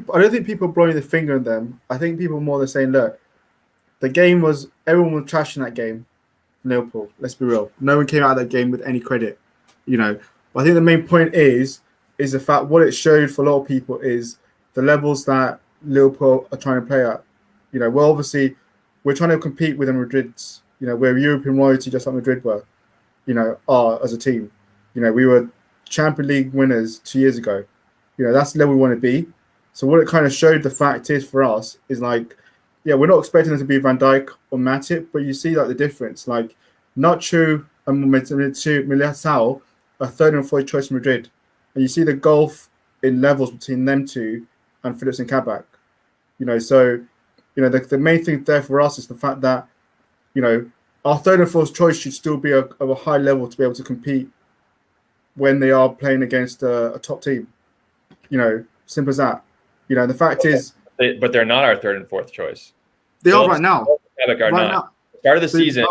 people are blowing the finger at them. I think people more than saying, look, the game was everyone was trashing that game. Liverpool, let's be real. No one came out of that game with any credit, But I think the main point is the fact what it showed for a lot of people is the levels that Liverpool are trying to play at. Well, obviously, we're trying to compete with the Madrids. We're European royalty just like Madrid were, are as a team. We were Champions League winners 2 years ago. That's the level we want to be. So what it kind of showed the fact is for us is like, yeah, we're not expecting them to be Van Dijk or Matip, but you see like the difference. Like Nacho and Militao are third and fourth choice in Madrid. And you see the gulf in levels between them two and Phillips and Kabak. The main thing there for us is the fact that, our third and fourth choice should still be of a high level to be able to compete when they are playing against a top team. Simple as that. The fact is... But they're not our third and fourth choice. They are right now. Are not. Now. Start of the season,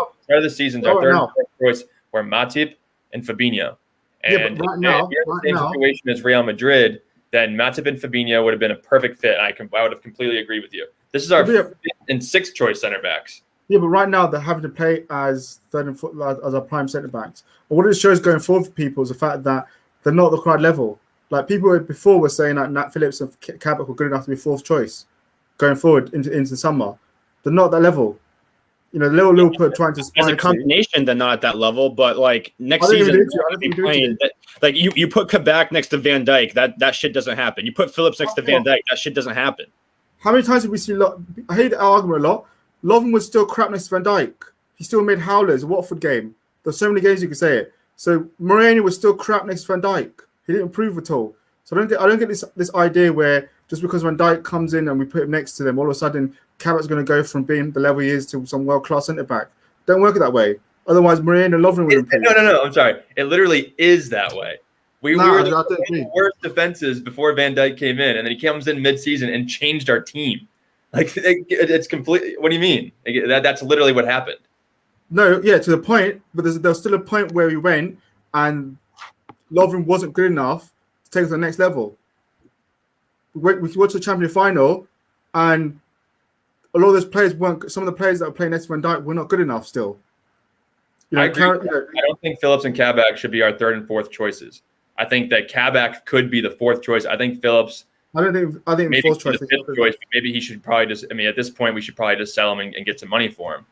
our third and fourth choice were Matip and Fabinho. And but right now, the same situation as Real Madrid, then Matip and Fabinho would have been a perfect fit. I would have completely agreed with you. This is our fifth and sixth choice center backs. Yeah, but right now they're having to play as third and fourth as our prime center backs. And what it shows going forward for people is the fact that they're not the correct level. Like people before were saying that Nat Phillips and Kabak were good enough to be fourth choice going forward into the summer. They're not at that level. Liverpool are trying to as a combination, they're not at that level. But like next season, you put Kabak next to Van Dijk, that shit doesn't happen. You put Phillips next to Van Dijk, that shit doesn't happen. How many times have we seen? I hate the argument a lot. Lovren was still crap next to Van Dijk. He still made howlers. A Watford game. There's so many games you can say it. So Moreno was still crap next to Van Dijk. He didn't improve at all. So I don't get this idea where just because Van Dijk comes in and we put him next to them, all of a sudden Cabot's going to go from being the level he is to some world-class centre-back. Don't work it that way. Otherwise, Moreno and Lovren would improve. No. I'm sorry. It literally is that way. We were the worst defenses before Van Dijk came in, and then he comes in mid-season and changed our team. Like it's completely. What do you mean? That's literally what happened. No, yeah, to the point, but there's still a point where we went and Lovren wasn't good enough to take us to the next level. We went to the Champions final, and a lot of those players weren't. Some of the players that were playing next to Van Dijk were not good enough still. I agree. I don't think Phillips and Kabak should be our third and fourth choices. I think that Kabak could be the fourth choice. I think Phillips. I think maybe fourth choice. The fifth choice. Maybe he should probably just. I mean, at this point, we should probably just sell him and get some money for him.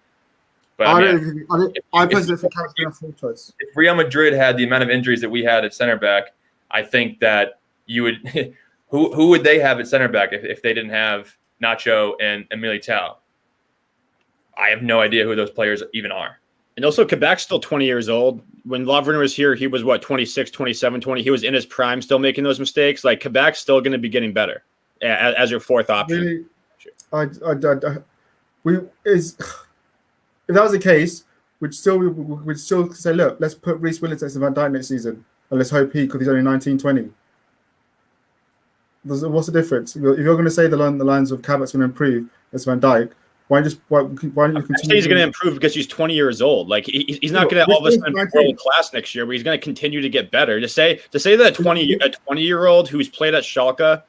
But I personally think Kabak's the fourth choice. If Real Madrid had the amount of injuries that we had at center back, I think that you would. Who would they have at center back if they didn't have Nacho and Militao? I have no idea who those players even are. And also, Kabak's still 20 years old. When Lovren was here, he was, 26, 27, 20. He was in his prime still making those mistakes. Like, Kabak's still going to be getting better as your fourth option. Really, if that was the case, we'd still say, look, let's put Reece Williams next to Van Dijk next season. And let's hope because he's only 19, 20. What's the difference? If you're going to say the lines of Kabak's going to improve as Van Dijk, why don't you continue? He's going to improve because he's 20 years old. Like he's not going to all of a sudden be world class next year, but he's going to continue to get better. To say that a 20-year-old who's played at Schalke,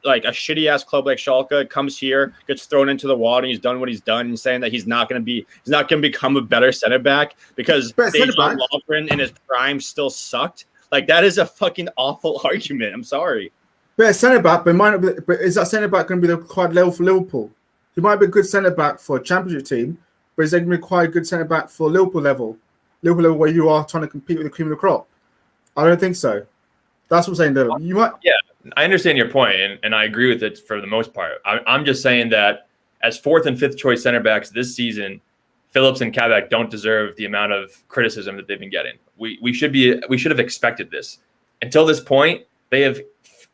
like a shitty ass club like Schalke, comes here, gets thrown into the water, and he's done what he's done, and saying that he's not going to become a better center back because Dejan Lovren in his prime still sucked. Like that is a fucking awful argument. I'm sorry. But centre back, but is that centre back going to be the required level for Liverpool? He might be a good centre back for a championship team, but is he going to require a good centre back for Liverpool level where you are trying to compete with the cream of the crop? I don't think so. That's what I'm saying. Though you might. Yeah, I understand your point, and I agree with it for the most part. I'm just saying that as fourth and fifth choice centre backs this season, Phillips and Kabak don't deserve the amount of criticism that they've been getting. We should have expected this. Until this point, they have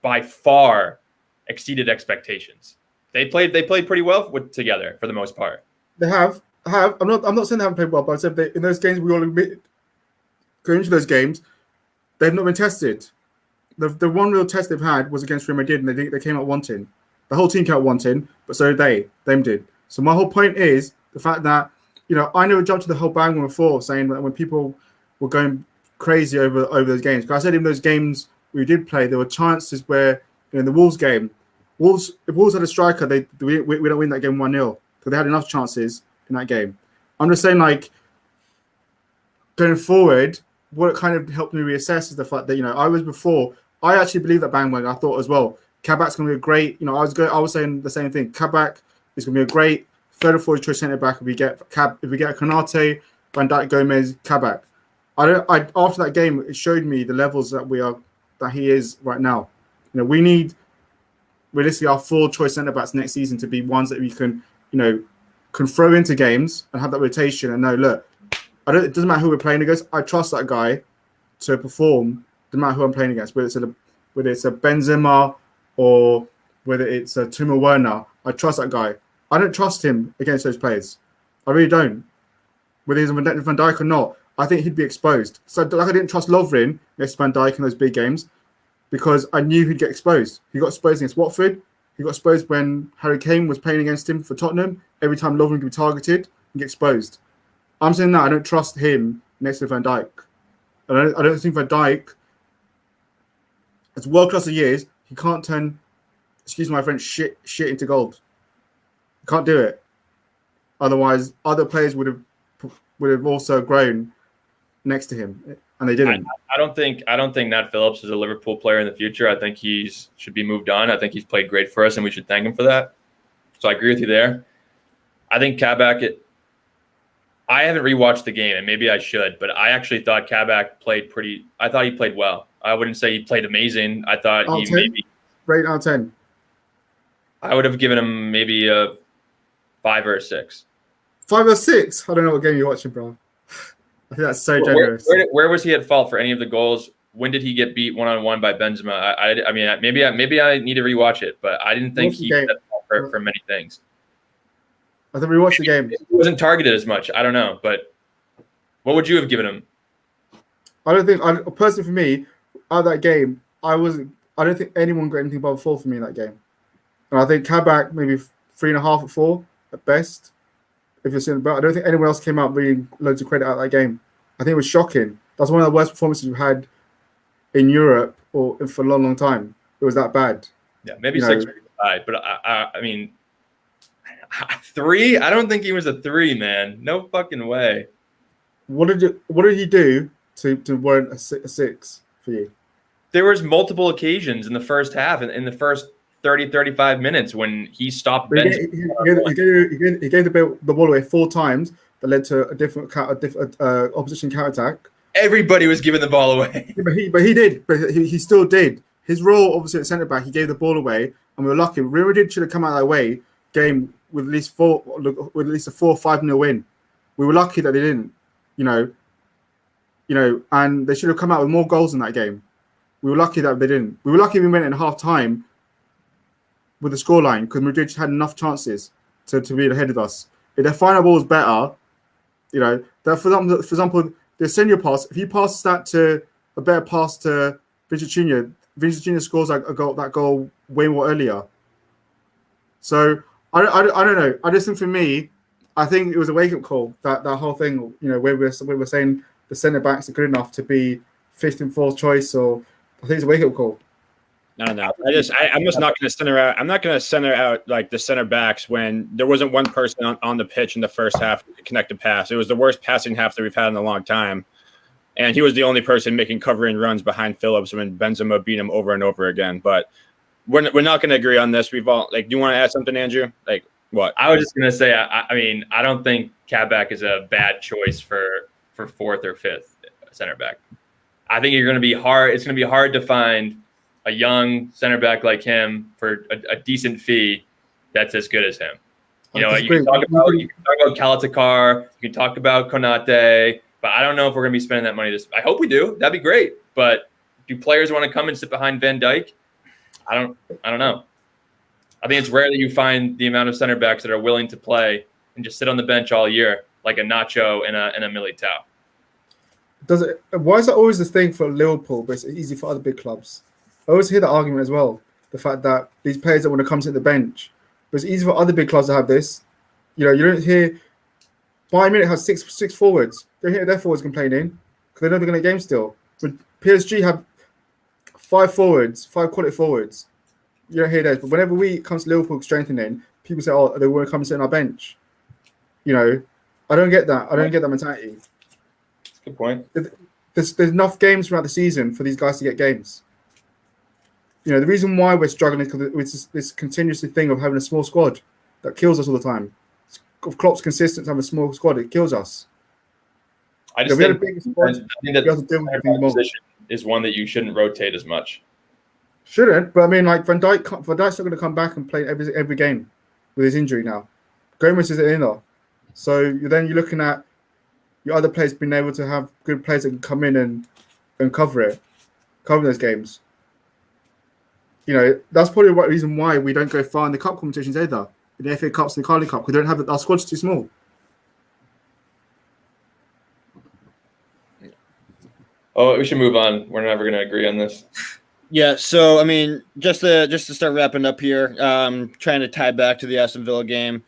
by far exceeded expectations. They played pretty well together for the most part. They have. I'm not saying they haven't played well, but I said in those games we all admit going into those games, they've not been tested. The one real test they've had was against Real Madrid, and they came out wanting. The whole team came out wanting, but so did they. Them did. So my whole point is the fact that I never jumped to the whole bandwagon before saying that when people were going crazy over those games. Because I said in those games we did play, there were chances where in the Wolves game, if Wolves had a striker, we don't win that game 1-0 because they had enough chances in that game. I'm just saying, like, going forward, what kind of helped me reassess is the fact that I actually believed that Bang. I thought as well, Kabak's going to be a great. I was saying the same thing. Kabak is going to be a great third or fourth choice centre back if we get Konate, Van Dijk, Gomez, Kabak. After that game, it showed me the levels that he is right now. We need realistically our 4 choice centre backs next season to be ones that we can throw into games and have that rotation and know, look, it doesn't matter who we're playing against. I trust that guy to perform. Doesn't matter who I'm playing against, whether it's a Benzema or whether it's a Timo Werner. I trust that guy. I don't trust him against those players. I really don't. Whether he's Van Dijk or not, I think he'd be exposed. So like I didn't trust Lovren against Van Dijk in those big games because I knew he'd get exposed. He got exposed against Watford. He got exposed when Harry Kane was playing against him for Tottenham. Every time Lovren could be targeted and get exposed. I'm saying that I don't trust him next to Van Dijk. I don't think Van Dijk, as world class as he is, he can't turn, excuse my French, shit into gold. He can't do it. Otherwise, other players would have also grown next to him, and they didn't. I don't think Nat Phillips is a Liverpool player in the future. I think he should be moved on. I think he's played great for us, and we should thank him for that. So I agree with you there. I think Kabak. I haven't rewatched the game, and maybe I should, but I actually thought Kabak played pretty. I thought he played well. I wouldn't say he played amazing. I thought he 10? maybe Rate out of 10. I would have given him maybe a 5 or a 6. 5 or 6? I don't know what game you're watching, bro. I think that's so generous. Where was he at fault for any of the goals? When did he get beat 1-on-1 by Benzema? I mean, maybe I need to rewatch it, but I didn't think he got fault for many things. I think we watched the game. He wasn't targeted as much. I don't know, but what would you have given him? I don't think, personally for me, out of that game, I don't think anyone got anything above 4 for me in that game. And I think Kabak maybe 3.5 or 4 at best. If you're seeing, but I don't think anyone else came out bringing loads of credit out of that game. I think it was shocking. That's one of the worst performances we've had in Europe or for a long time. It was that bad. Yeah, maybe 6 or 5, but I mean, 3? I don't think he was a 3, man. No fucking way. What did he do to warrant a 6 for you? There was multiple occasions in the first half, in the first 30, 35 minutes when he stopped Benzema. He gave the ball away 4 times that led to a different opposition counter-attack. Everybody was giving the ball away. But he still did. His role, obviously, at centre-back, he gave the ball away, and we were lucky. Real Madrid should have come out that way game with at least a 4 or 5-0 win. We were lucky that they didn't, and they should have come out with more goals in that game. We were lucky that they didn't. We were lucky we went in half time with the scoreline because Madrid had enough chances to be ahead of us. If their final ball was better, for example, the senior pass, if he passes that to a better pass to Vinicius Junior scores that goal way more earlier. So I don't know. I just think for me, I think it was a wake up call that whole thing. Where we're saying the centre backs are good enough to be 5th and 4th choice, or I think it's a wake up call. No. I'm just not going to center out. I'm not going to center out like the center backs when there wasn't one person on the pitch in the first half to connect a pass. It was the worst passing half that we've had in a long time, and he was the only person making covering runs behind Phillips when Benzema beat him over and over again. But we're not going to agree on this. We've all do you want to add something, Andrew? Like what? I was just going to say. I mean, I don't think Kabak is a bad choice for 4th or 5th center back. I think you're going to be hard. It's going to be hard to find a young center back like him for a decent fee that's as good as him. You can talk about Kalatakar, you can talk about Konate, but I don't know if we're going to be spending that money. I hope we do. That'd be great. But do players want to come and sit behind Van Dijk? I don't know. I think it's rare that you find the amount of center backs that are willing to play and just sit on the bench all year like a Nacho and a Militao. Why is that always the thing for Liverpool, but it's easy for other big clubs? I always hear that argument as well. The fact that these players that want to come to the bench, but it's easy for other big clubs to have this. You don't hear Bayern Munich has six forwards. Don't hear their forwards complaining. because they know they're going to get games still. But PSG have 5 quality forwards. You don't hear those, but whenever we come to Liverpool strengthening, people say, "Oh, they want to come and sit on our bench." I don't get that. I don't get that mentality. That's a good point. There's enough games throughout the season for these guys to get games. The reason why we're struggling is because it's this continuous thing of having a small squad that kills us all the time. Of Klopp's consistent having a small squad, it kills us. I just we had a think, big squad. I think that we have to deal with things more. position is one that you shouldn't rotate as much. Shouldn't, but I mean, like Van Dijk's not going to come back and play every game with his injury now. Gomez is in there, so you're looking at your other players being able to have good players that can come in and cover those games. That's probably the reason why we don't go far in the cup competitions either. In the FA Cups and the Carling Cup, we don't have our squad's too small. Oh, we should move on. We're never going to agree on this. Yeah, so I mean, just to start wrapping up here, trying to tie back to the Aston Villa game.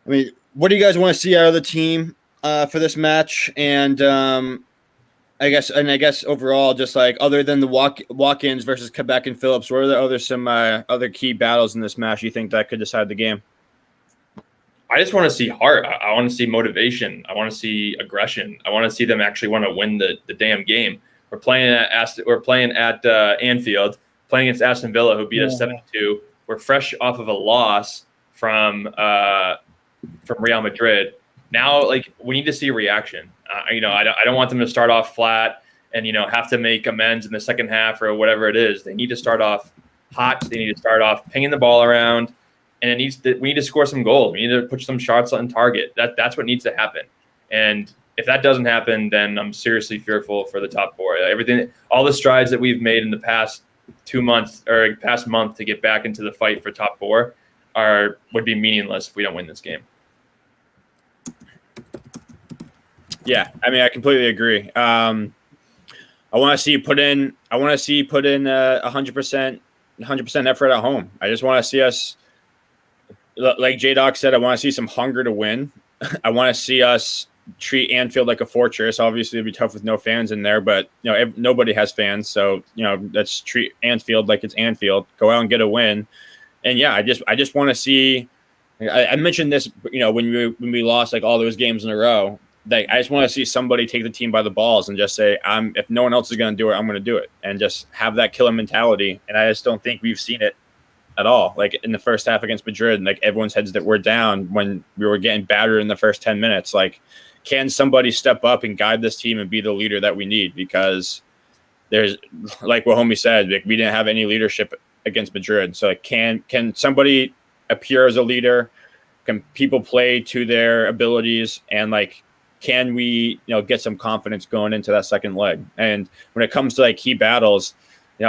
I mean, what do you guys want to see out of the team for this match? And I guess overall, just like other than the walk-ins versus Quebec and Phillips, what are some other key battles in this match you think that could decide the game? I just want to see heart. I want to see motivation. I want to see aggression. I want to see them actually want to win the damn game. We're playing at Anfield, playing against Aston Villa, who beat us 7-2. We're fresh off of a loss from Real Madrid. Now, like, we need to see a reaction. I don't want them to start off flat and have to make amends in the second half or whatever it is. They need to start off hot. They need to start off pinging the ball around, and we need to score some goals. We need to put some shots on target. That's what needs to happen. And if that doesn't happen, then I'm seriously fearful for the top 4. All the strides that we've made in the past 2 months or past month to get back into the fight for top 4 would be meaningless if we don't win this game. Yeah, I mean, I completely agree. I want to see you put in 100% effort at home. I just want to see us, like J-Doc said, I want to see some hunger to win. I want to see us treat Anfield like a fortress. Obviously, it'd be tough with no fans in there, but nobody has fans, so let's treat Anfield like it's Anfield. Go out and get a win. And yeah, I just want to see. I mentioned this, when we lost like all those games in a row. I just want to see somebody take the team by the balls and just say, if no one else is going to do it, I'm going to do it, and just have that killer mentality. And I just don't think we've seen it at all. Like in the first half against Madrid, like everyone's heads that were down when we were getting battered in the first 10 minutes. Like, can somebody step up and guide this team and be the leader that we need? Because there's, like what homie said, like we didn't have any leadership against Madrid. So like, can somebody appear as a leader? Can people play to their abilities? And like, can we, get some confidence going into that second leg? And when it comes to like key battles,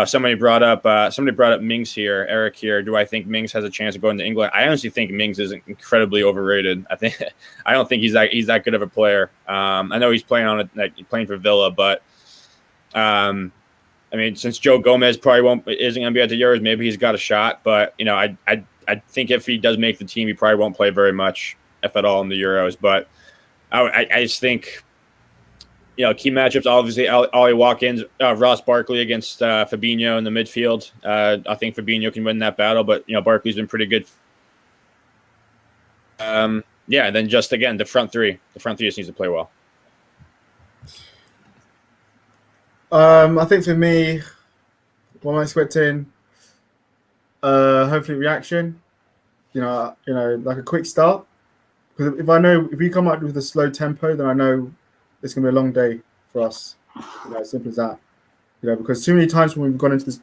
somebody brought up Mings here, Eric here. Do I think Mings has a chance of going to England? I honestly think Mings is incredibly overrated. I don't think he's that good of a player. I know he's playing for Villa, but I mean, since Joe Gomez probably isn't going to be at the Euros, maybe he's got a shot. But I think if he does make the team, he probably won't play very much, if at all, in the Euros. But I just think, key matchups, obviously, Ollie Watkins, Ross Barkley against Fabinho in the midfield. I think Fabinho can win that battle, but, Barkley's been pretty good. And then just, again, the front three. The front three just needs to play well. I think for me, what I'm expecting, hopefully reaction, like a quick start. Because if we come out with a slow tempo, then I know it's going to be a long day for us. As simple as that. Because too many times when we've gone into this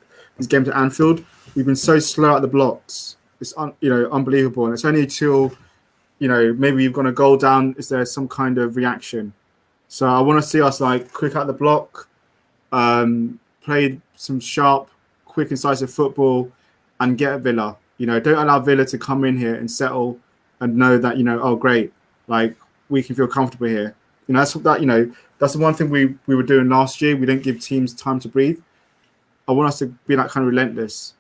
game to Anfield, we've been so slow at the blocks. It's unbelievable, and it's only till maybe you've gone a goal down is there some kind of reaction. So I want to see us like quick at the block, play some sharp, quick, incisive football, and get at Villa. Don't allow Villa to come in here and settle and know that oh great, like we can feel comfortable here. That's the one thing we were doing last year. We didn't give teams time to breathe. I want us to be that kind of relentless,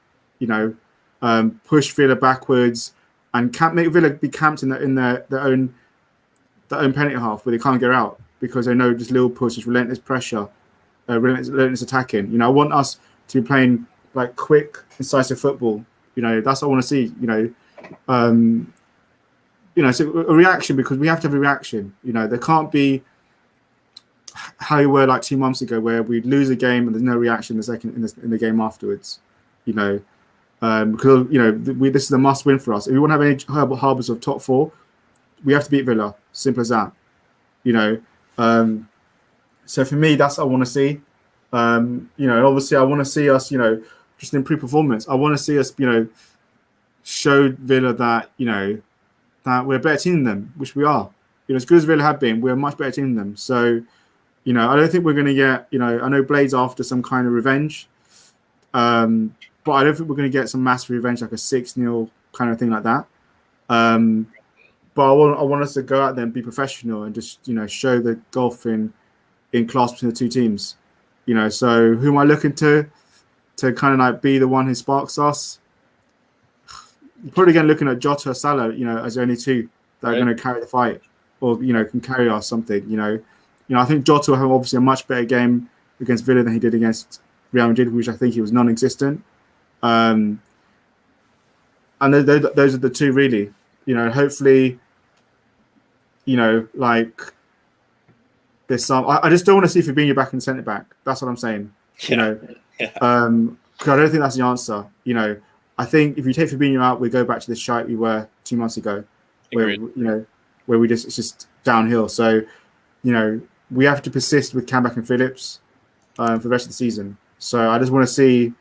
push Villa backwards and make Villa be camped in their own penalty half where they can't get out. because they know just Liverpool's just relentless pressure, relentless attacking. I want us to be playing like quick, incisive football. That's what I want to see. So a reaction, because we have to have a reaction. There can't be how we were like 2 months ago, where we lose a game and there's no reaction in the game afterwards. Because this is a must win for us. If we want to have any harbours of top 4, we have to beat Villa. Simple as that. So for me, that's what I want to see. Obviously, I want to see us, just improve performance. I want to see us, show Villa that, that we're a better team than them, which we are. As good as Villa have been, we're a much better team than them. So, I don't think we're going to get, I know Blade's after some kind of revenge, but I don't think we're going to get some massive revenge, like a 6-0 kind of thing like that. But I want us to go out there and be professional and just, show the gulf in class between the two teams. So who am I looking to kind of like be the one who sparks us? Probably again looking at Jota or Salah, as the only two that are going to carry the fight, or can carry us something. I think Jota will have obviously a much better game against Villa than he did against Real Madrid, which I think he was non-existent. And those are the two really. Hopefully, like there's some. I just don't want to see Fabinho back in centre back. That's what I'm saying. Because I don't think that's the answer. I think if you take Fabinho out, we go back to the shite we were 2 months ago, where where it's just downhill. So, we have to persist with Kabak and Phillips for the rest of the season. So I just want to see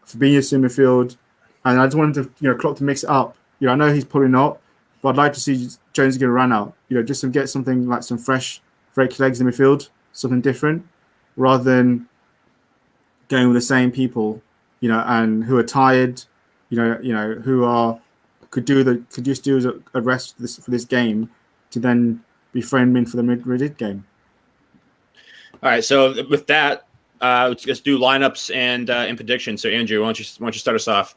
Fabinho in midfield, and I just want him to Klopp to mix it up. I know he's probably not, but I'd like to see Jones get a run out. Just to get something like some fresh legs in midfield, something different, rather than going with the same people, and who are tired. Who could just do a rest for this game to then be framed in for the Madrid game. All right, so with that, let's do lineups and predictions. So Andrew, why don't you start us off?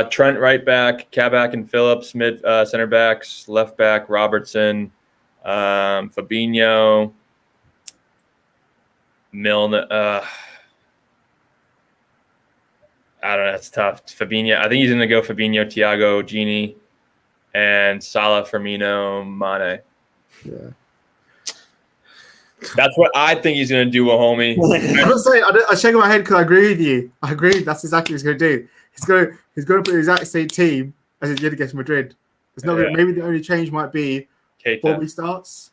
Trent right back, Kabak and Phillips mid center backs, left back Robertson, Fabinho, Milner. I don't know. It's tough. Fabinho. I think he's going to go Fabinho, Thiago, Gini, and Salah, Firmino, Mane. Yeah. That's what I think he's going to do, homie. I'm not saying. I'm shaking my head because I agree with you. I agree. That's exactly what he's going to do. He's going to put the exact same team as he did against Madrid. It's not. Maybe the only change might be Keita. Bobby starts,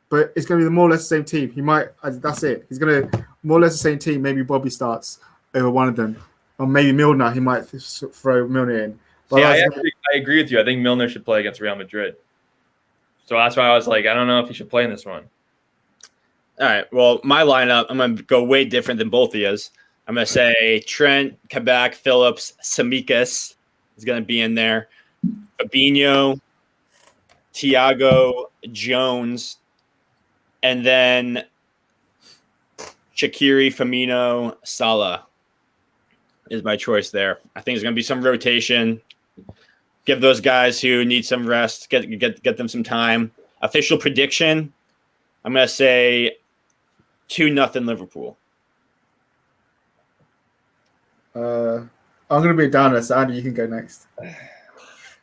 but it's going to be more or less the same team. He might. That's it. He's going to more or less the same team. Maybe Bobby starts over one of them. Or maybe Milner, he might throw Milner in. But I agree with you. I think Milner should play against Real Madrid. So that's why I was like, I don't know if he should play in this one. All right. Well, my lineup, I'm going to go way different than both of yous. I'm going to say Trent, Kabak, Phillips, Samikas is going to be in there. Fabinho, Thiago, Jones, and then Shaqiri, Firmino, Salah is my choice there. I think there's going to be some rotation. Give those guys who need some rest, get them some time. Official prediction, I'm going to say 2-0 Liverpool. I'm going to be a downer, so Andy, you can go next.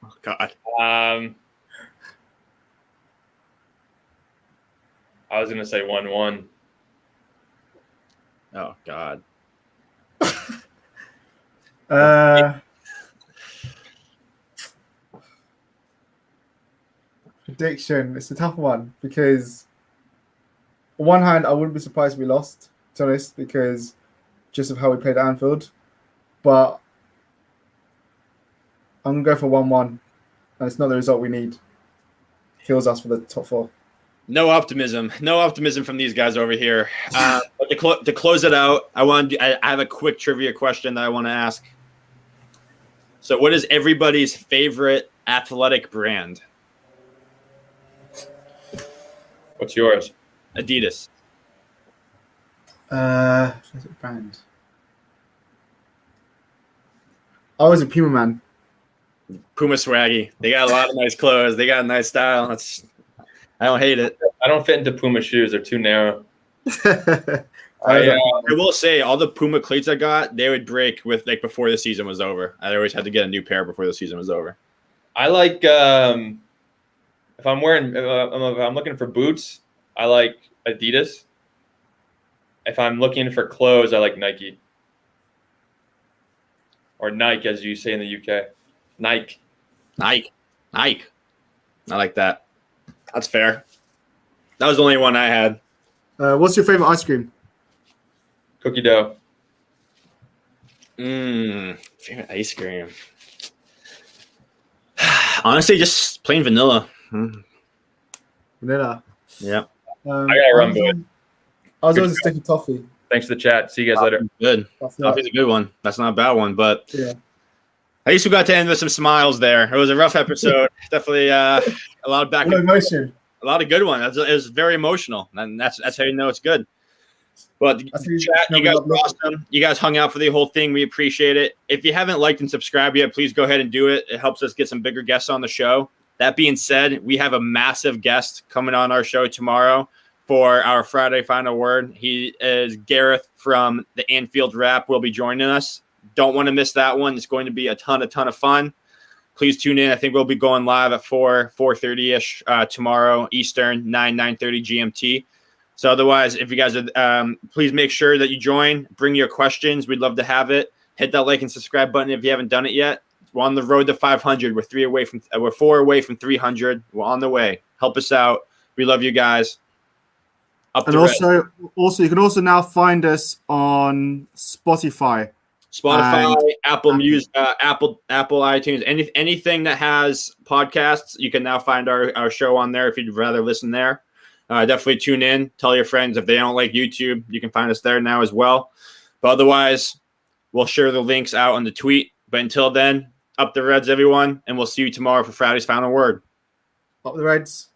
Oh, God. I was going to say 1-1. Oh, God. Prediction. It's a tough one because on one hand, I wouldn't be surprised if we lost, to be honest, because just of how we played at Anfield. But I'm going to go for 1-1, and it's not the result we need. Kills us for the top 4. No optimism from these guys over here. But to close it out, I have a quick trivia question that I want to ask. So what is everybody's favorite athletic brand? What's yours? Adidas. Favorite brand? I was a Puma man. Puma swaggy. They got a lot of nice clothes. They got a nice style. I don't hate it. I don't fit into Puma shoes; they're too narrow. I will say all the Puma cleats I got, they would break with like before the season was over. I always had to get a new pair before the season was over. I like if I'm looking for boots, I like Adidas. If I'm looking for clothes, I like Nike. Or Nike, as you say in the UK. Nike. I like that. That's fair. That was the only one I had. What's your favorite ice cream? Cookie dough. Favorite ice cream. Honestly, just plain vanilla. Vanilla. Yeah. I gotta run, boy. I was always a sticky toffee. Thanks for the chat. See you guys later. Good. Toffee's a good one. That's not a bad one, but yeah. At least we got to end with some smiles there. It was a rough episode. Definitely a lot of back and emotion. A lot of good ones. It was very emotional, and that's how you know it's good. But chat, you guys were awesome. You guys hung out for the whole thing. We appreciate it. If you haven't liked and subscribed yet, please go ahead and do it. It helps us get some bigger guests on the show. That being said, we have a massive guest coming on our show tomorrow for our Friday Final Word. He is Gareth from the Anfield Rap will be joining us. Don't want to miss that one. It's going to be a ton of fun. Please tune in. I think we'll be going live at 4:30-ish tomorrow Eastern, 9:30 GMT. So otherwise, if you guys are, please make sure that you join. Bring your questions. We'd love to have it. Hit that like and subscribe button if you haven't done it yet. We're on the road to 500. We're 4 away from 300. We're on the way. Help us out. We love you guys. And also, you can also now find us on Spotify, Apple Music, Apple iTunes, anything that has podcasts. You can now find our show on there if you'd rather listen there. Definitely tune in. Tell your friends if they don't like YouTube. You can find us there now as well. But otherwise, we'll share the links out on the tweet. But until then, up the Reds, everyone, and we'll see you tomorrow for Friday's Final Word. Up the Reds.